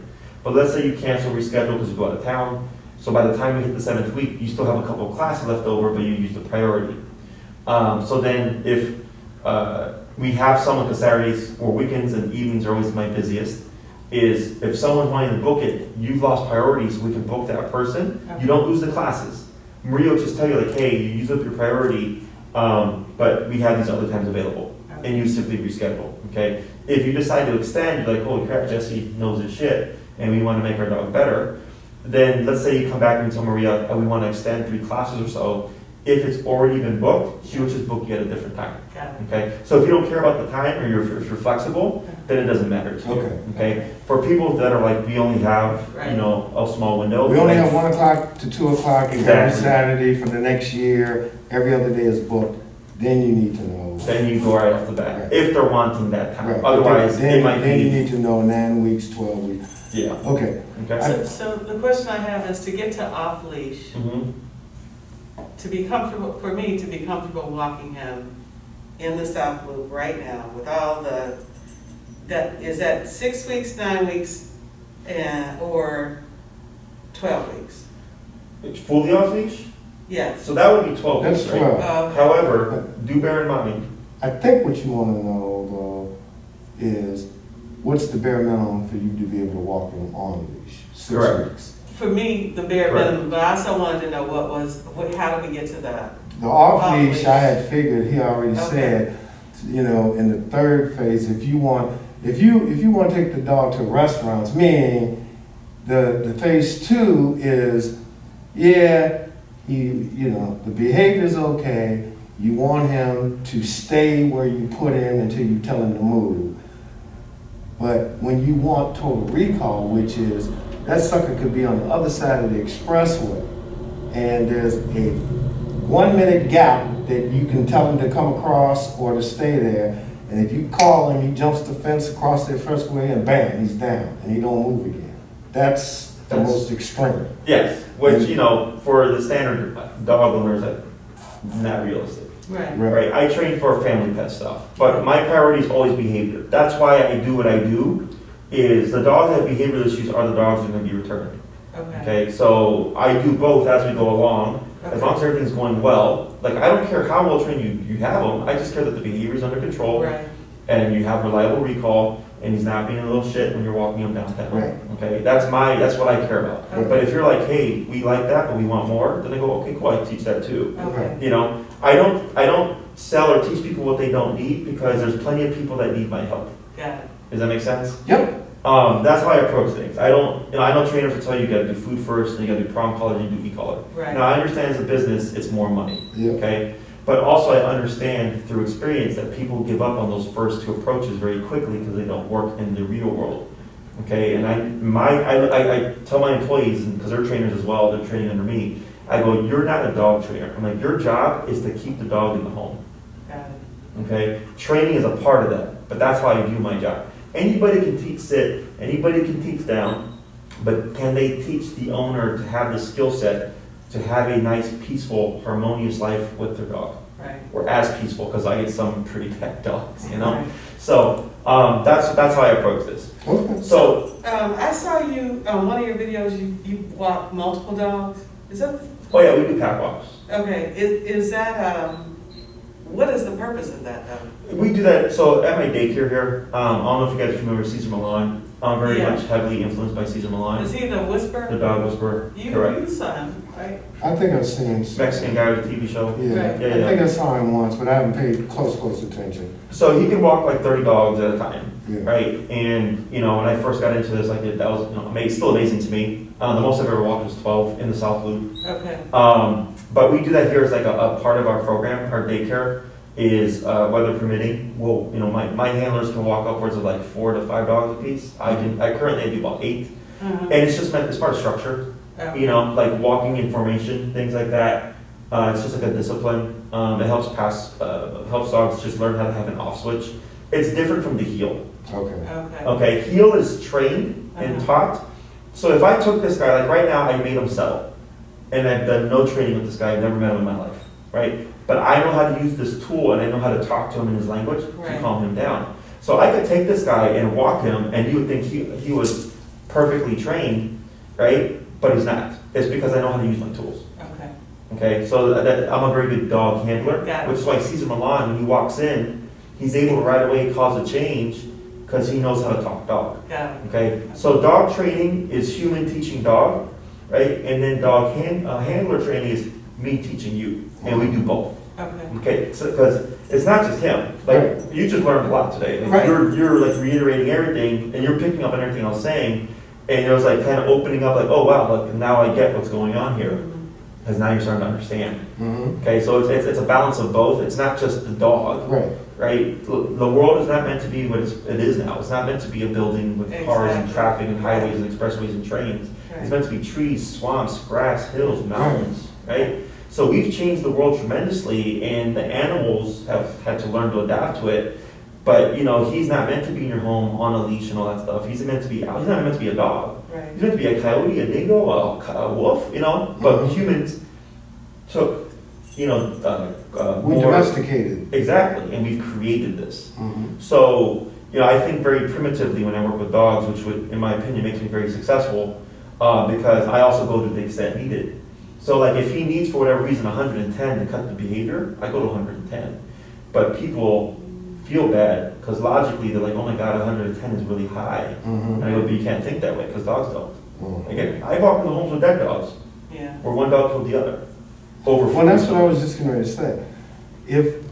Speaker 1: But let's say you cancel, reschedule because you go out of town. So by the time we hit the 7th week, you still have a couple of classes left over, but you use the priority. So then if we have someone, because Saturdays or weekends and evenings are always my busiest, is if someone's wanting to book it, you've lost priorities, we can book that person.
Speaker 3: Okay.
Speaker 1: You don't lose the classes. Maria will just tell you like, hey, you use up your priority, but we have these other times available. And you simply reschedule, okay? If you decide to extend, you're like, holy crap, Jesse knows his shit, and we want to make our dog better, then let's say you come back and tell Maria, we want to extend 3 classes or so. If it's already been booked, she will just book you at a different time.
Speaker 3: Got it.
Speaker 1: Okay, so if you don't care about the time, or if you're flexible, then it doesn't matter to you.
Speaker 2: Okay.
Speaker 1: Okay, for people that are like, we only have,
Speaker 3: Right.
Speaker 1: you know, a small window.
Speaker 2: We only
Speaker 1: like-
Speaker 2: have 1 o'clock to 2 o'clock every
Speaker 1: Exactly.
Speaker 2: Saturday for the next year. Every other day is booked. Then you need to know.
Speaker 1: Then you go right off the bat,
Speaker 2: Right.
Speaker 1: if they're wanting that time.
Speaker 2: Right.
Speaker 1: Otherwise,
Speaker 2: then,
Speaker 1: it might
Speaker 2: then you
Speaker 1: be,
Speaker 2: need to know 9 weeks, 12 weeks.
Speaker 1: yeah,
Speaker 2: Okay.
Speaker 1: okay.
Speaker 3: So the question I have is to get to off leash,
Speaker 1: Mhm.
Speaker 3: to be comfortable, for me, to be comfortable walking him in the South Loop right now with all the, is that 6 weeks, 9 weeks, or 12 weeks?
Speaker 1: It's fully off leash?
Speaker 3: Yes.
Speaker 1: So that would be 12
Speaker 2: That's
Speaker 1: weeks, right?
Speaker 2: 12.
Speaker 1: However, do bear in mind,
Speaker 2: I think what you want to know, though, is what's the bare minimum for you to be able to walk him on leash? 6
Speaker 1: Correct.
Speaker 2: weeks.
Speaker 3: For me, the bare
Speaker 1: Correct.
Speaker 3: minimum, but I also wanted to know how do we get to that?
Speaker 2: The off
Speaker 3: Off
Speaker 2: leash,
Speaker 3: leash.
Speaker 2: I had figured, he already
Speaker 3: Okay.
Speaker 2: said, you know, in the 3rd phase, if you want to take the dog to restaurants, meaning The phase 2 is, yeah, the behavior's okay. You want him to stay where you put him until you tell him to move. But when you want total recall, which is, that sucker could be on the other side of the expressway, and there's a 1 minute gap that you can tell him to come across or to stay there. And if you call him, he jumps the fence across the expressway and bam, he's down and he don't move again. That's the most extreme.
Speaker 1: Yes, which, for the standard dog owners, that's not realistic. Right. I train for family pet stuff, but my priority is always behavior. That's why I do what I do, is the dogs that have behavioral issues are the dogs that are going to be returned. Okay, so I do both as we go along. As long as everything's going well, like I don't care how well trained you have them, I just care that the behavior is under control, and you have reliable recall, and he's not being a little shit when you're walking him downtown. Okay, that's what I care about. But if you're like, hey, we like that, but we want more, then I go, okay, cool, I teach that too. I don't sell or teach people what they don't need, because there's plenty of people that need my help.
Speaker 3: Got it.
Speaker 1: Does that make sense?
Speaker 2: Yep.
Speaker 1: That's how I approach things. I know trainers will tell you gotta do food first, and you gotta do prong collar, and you do e-collar. Now, I understand as a business, it's more money, okay? But also I understand through experience that people give up on those first two approaches very quickly because they don't work in the real world, okay? And I tell my employees, because they're trainers as well, they're training under me, I go, you're not a dog trainer. I'm like, your job is to keep the dog in the home, okay? Training is a part of that, but that's how I view my job. Anybody can teach sit, anybody can teach down, but can they teach the owner to have the skill set to have a nice, peaceful, harmonious life with their dog? Or as peaceful, because I get some pretty pet dogs, So that's how I approach this. So
Speaker 3: I saw you on one of your videos. You walk multiple dogs. Is that?
Speaker 1: Oh yeah, we do pack walks.
Speaker 3: Okay. Is that what is the purpose of that though?
Speaker 1: We do that, so at my daycare here, I don't know if you guys are familiar with Caesar Milan. I'm very much heavily influenced by Caesar Milan.
Speaker 3: Is he the whisperer?
Speaker 1: The dog whisperer.
Speaker 3: You saw him, right?
Speaker 2: I think I've seen him.
Speaker 1: Mexican guy with a TV show.
Speaker 2: Yeah, I think I saw him once, but I haven't paid close attention.
Speaker 1: So he can walk like 30 dogs at a time,
Speaker 2: Yeah.
Speaker 1: right? And, when I first got into this, I did, that was, it's still amazing to me. The most I've ever walked was 12 in the South Loop.
Speaker 3: Okay.
Speaker 1: But we do that here as like a part of our program, our daycare. Is weather permitting, my handlers can walk upwards of like 4 to 5 dogs a piece. I currently do about 8, and it's part of structure. Like walking in formation, things like that. It's just like a discipline. It helps dogs just learn how to have an off switch. It's different from the heel. Okay. Heel is trained and taught. So if I took this guy, like right now, I made him settle, and I've done no training with this guy. I've never met him in my life, right? But I know how to use this tool, and I know how to talk to him in his language to calm him down. So I could take this guy and walk him, and you would think he was perfectly trained, right? But he's not. It's because I know how to use my tools. Okay. So I'm a very good dog handler, which is why Caesar Milan, when he walks in, he's able to right away cause a change because he knows how to talk dog. Okay. So dog training is human teaching dog, right? And then dog handler training is me teaching you, and we do both. Okay, so because it's not just him. Like you just learned a lot today. Like, you're like reiterating everything, and you're picking up on everything I was saying, and it was like kind of opening up. Like, oh wow, like now I get what's going on here, because now you're starting to understand. Okay, so it's a balance of both. It's not just the dog. Right. The world is not meant to be what it is now. It's not meant to be a building with cars and traffic and highways and expressways and trains. It's meant to be trees, swamps, grass, hills, mountains. Right. So we've changed the world tremendously, and the animals have had to learn to adapt to it. But he's not meant to be in your home on a leash and all that stuff. He's meant to be out. He's not meant to be a dog. He's meant to be a coyote, a dingo, a wolf. But humans took,
Speaker 2: we domesticated.
Speaker 1: Exactly, and we've created this. So I think very primitively when I work with dogs, which would, in my opinion, makes me very successful, because I also go to the extent needed. So like if he needs for whatever reason 110 to cut the behavior, I go to 110. But people feel bad because logically they're like, oh my God, 110 is really high. And I go, but you can't think that way because dogs don't. Again, I walk in the homes with dead dogs. Where one dog killed the other.
Speaker 2: Well, that's what I was just going to say. If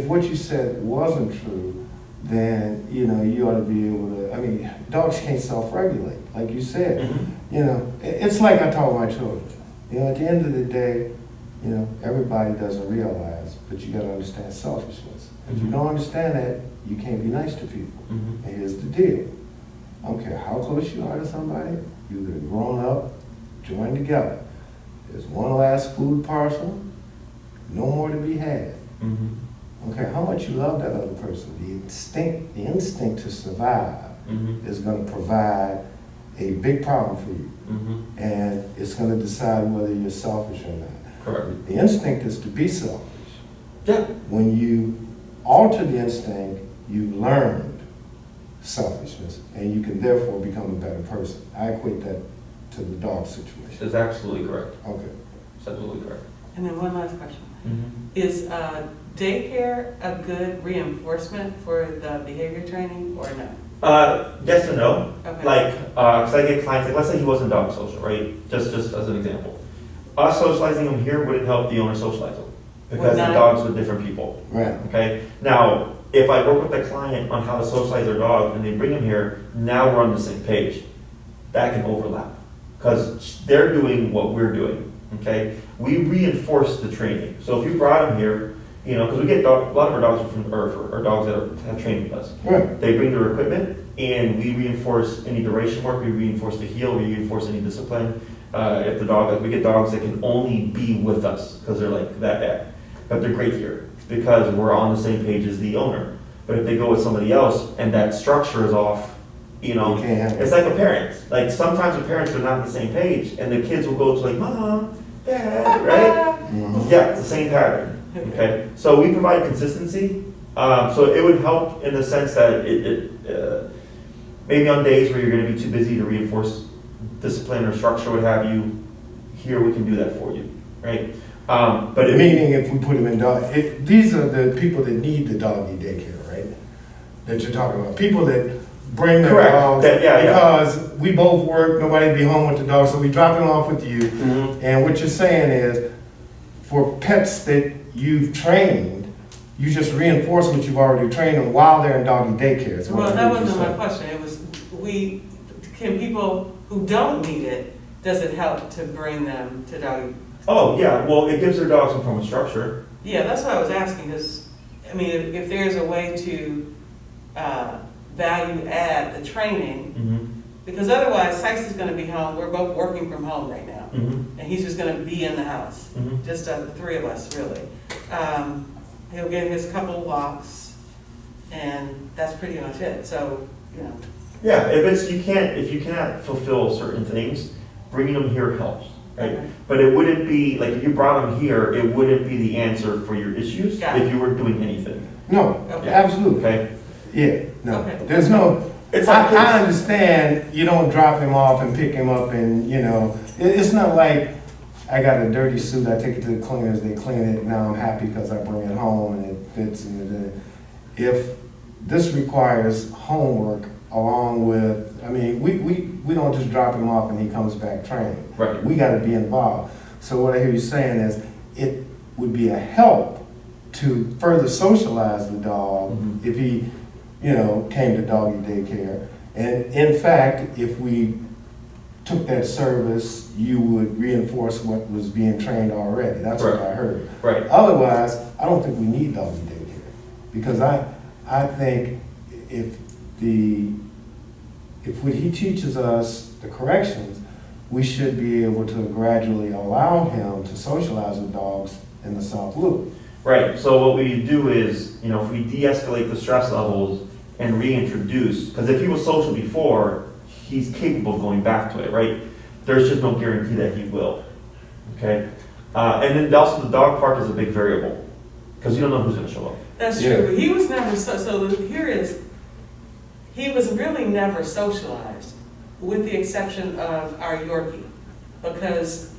Speaker 2: what you said wasn't true, then you ought to be able to. I mean, dogs can't self-regulate, like you said. You know, it's like I told my children, you know, at the end of the day, you know, everybody doesn't realize, but you gotta understand selfishness. If you don't understand that, you can't be nice to people.
Speaker 1: Mhm.
Speaker 2: And here's the deal. I don't care how close you are to somebody, you've been grown up, joined together. There's one last food parcel, no more to be had.
Speaker 1: Mhm.
Speaker 2: Okay, how much you love that other person, the instinct to survive
Speaker 1: Mhm.
Speaker 2: is gonna provide a big problem for you.
Speaker 1: Mhm.
Speaker 2: And it's gonna decide whether you're selfish or not.
Speaker 1: Correct.
Speaker 2: The instinct is to be selfish.
Speaker 1: Yeah.
Speaker 2: When you alter the instinct, you've learned selfishness, and you can therefore become a better person. I equate that to the dog situation.
Speaker 1: That's absolutely correct.
Speaker 2: Okay.
Speaker 1: That's absolutely correct.
Speaker 3: And then one last question.
Speaker 1: Mhm.
Speaker 3: Is daycare a good reinforcement for the behavior training or no?
Speaker 1: Yes and no.
Speaker 3: Okay.
Speaker 1: Like, cause I get clients, like, let's say he wasn't dog social, right? Just as an example. Us socializing him here wouldn't help the owner socialize him. Because
Speaker 3: Would
Speaker 1: the
Speaker 3: not?
Speaker 1: dog's with different people,
Speaker 2: Right.
Speaker 1: okay? Now, if I work with the client on how to socialize their dog and they bring him here, now we're on the same page. That can overlap. Cause they're doing what we're doing, okay? We reinforce the training. So if you brought him here, you know, cause we get a lot of our dogs are from, or our dogs that have trained with us.
Speaker 2: Right.
Speaker 1: They bring their equipment, and we reinforce any duration work, we reinforce the heel, we reinforce any discipline. If the dog, we get dogs that can only be with us, because they're like that bad. But they're great here, because we're on the same page as the owner. But if they go with somebody else, and that structure is off, you know,
Speaker 2: You can't have it.
Speaker 1: it's like a parent. Like, sometimes the parents are not on the same page, and the kids will go to like, Mom, Dad, right?
Speaker 2: Mhm.
Speaker 1: Yeah, it's the same pattern, okay? So we provide consistency, so it would help in the sense that maybe on days where you're gonna be too busy to reinforce discipline or structure, what have you, here we can do that for you, right? But it
Speaker 2: Meaning if we put them in these are the people that need the doggy daycare, right? That you're talking about, people that bring their
Speaker 1: Correct.
Speaker 2: dogs.
Speaker 1: Yeah.
Speaker 2: Because we both work, nobody be home with the dog, so we drop them off with you.
Speaker 1: Mhm.
Speaker 2: And what you're saying is, for pets that you've trained, you just reinforce what you've already trained them while they're in doggy daycare. is what
Speaker 3: Well,
Speaker 2: I
Speaker 3: that
Speaker 2: heard you
Speaker 3: wasn't my
Speaker 2: say.
Speaker 3: question. It was, can people who don't need it, does it help to bring them to doggy?
Speaker 1: Oh, yeah, well, it gives their dog some form of structure.
Speaker 3: Yeah, that's what I was asking, because, I mean, if there's a way to value add the training,
Speaker 1: Mm-hmm.
Speaker 3: because otherwise Sykes is gonna be home, we're both working from home right now,
Speaker 1: Mm-hmm.
Speaker 3: and he's just gonna be in the house,
Speaker 1: Mm-hmm.
Speaker 3: just the three of us, really. He'll get his couple walks, and that's pretty much it, so, you know.
Speaker 1: Yeah, if you cannot fulfill certain things, bringing them here helps, right?
Speaker 3: Okay.
Speaker 1: But it wouldn't be, like, if you brought them here, it wouldn't be the answer for your issues
Speaker 3: Got it.
Speaker 1: if you were doing anything,
Speaker 2: No,
Speaker 3: Okay.
Speaker 2: absolutely.
Speaker 1: okay?
Speaker 2: Yeah, no,
Speaker 3: Okay.
Speaker 2: there's no,
Speaker 1: It's like
Speaker 2: I understand you don't drop him off and pick him up and, you know, it's not like I got a dirty suit, I take it to the cleaners, they clean it, now I'm happy because I bring it home and it fits and if this requires homework along with, I mean, we don't just drop him off and he comes back trained.
Speaker 1: Right.
Speaker 2: We gotta be involved. So what I hear you saying is, it would be a help to further socialize the dog
Speaker 1: Mhm.
Speaker 2: if he, you know, came to doggy daycare. And in fact, if we took that service, you would reinforce what was being trained already. That's what
Speaker 1: Right.
Speaker 2: I heard.
Speaker 1: Right.
Speaker 2: Otherwise, I don't think we need doggy daycare. Because I think if what he teaches us, the corrections, we should be able to gradually allow him to socialize with dogs in the South Loop.
Speaker 1: Right, so what we do is, you know, if we de-escalate the stress levels and reintroduce, because if he was social before, he's capable of going back to it, right? There's just no guarantee that he will, okay? And then also the dog park is a big variable, because you don't know who's gonna show up.
Speaker 3: That's
Speaker 2: Yeah.
Speaker 3: true, but he was never, he was really never socialized, with the exception of our Yorkie. Because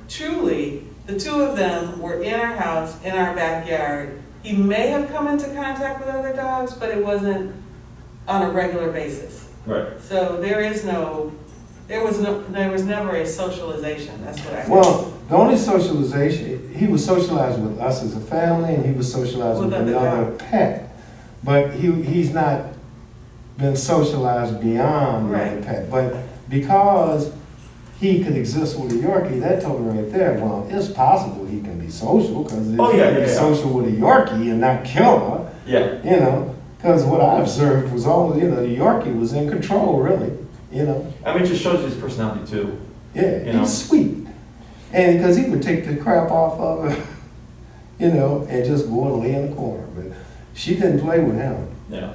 Speaker 3: truly, the two of them were in our house, in our backyard. He may have come into contact with other dogs, but it wasn't on a regular basis.
Speaker 1: Right.
Speaker 3: So there was never a socialization, that's what I.
Speaker 2: Well, the only socialization, he was socialized with us as a family and he was socialized with
Speaker 3: With other
Speaker 2: another
Speaker 3: dogs.
Speaker 2: pet. But he's not been socialized beyond the other
Speaker 3: Right.
Speaker 2: pet. But because he could exist with a Yorkie, that told me right there, well, it's possible he can be social, because if
Speaker 1: Oh,
Speaker 2: he
Speaker 1: yeah,
Speaker 2: can
Speaker 1: yeah,
Speaker 2: be
Speaker 1: yeah.
Speaker 2: social with a Yorkie and not kill her,
Speaker 1: Yeah.
Speaker 2: you know, because what I observed was all, you know, the Yorkie was in control, really, you know.
Speaker 1: I mean, it just shows his personality too.
Speaker 2: Yeah,
Speaker 1: You know?
Speaker 2: he's sweet. And because he would take the crap off of her, you know, and just go and lay in the corner. But she didn't play with him.
Speaker 1: Yeah.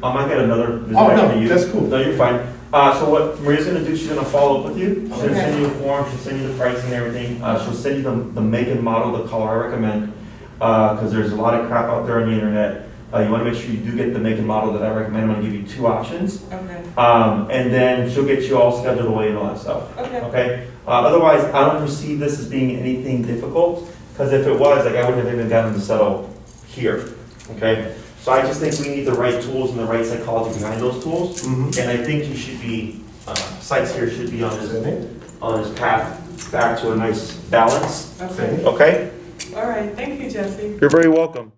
Speaker 1: I got another visit
Speaker 2: Oh,
Speaker 1: back
Speaker 2: no,
Speaker 1: to you.
Speaker 2: that's cool.
Speaker 1: No, you're fine. So what Maria's gonna do, she's gonna follow up with you. She's gonna
Speaker 3: Okay.
Speaker 1: send you a form, she'll send you the pricing and everything. She'll send you the make and model, the color I recommend. Cause there's a lot of crap out there on the internet. You wanna make sure you do get the make and model that I recommend. I'm gonna give you 2 options.
Speaker 3: Okay,
Speaker 1: And then she'll get you all scheduled away and all that stuff.
Speaker 3: okay,
Speaker 1: Okay? Otherwise, I don't perceive this as being anything difficult, because if it was, like, I wouldn't have even gotten to settle here. Okay? So I just think we need the right tools and the right psychology behind those tools.
Speaker 2: Mm-hmm.
Speaker 1: And I think he should be, Sykes here should be on his path back to a nice balance.
Speaker 3: okay.
Speaker 1: Okay?
Speaker 3: All right, thank you, Jesse.
Speaker 1: You're very welcome.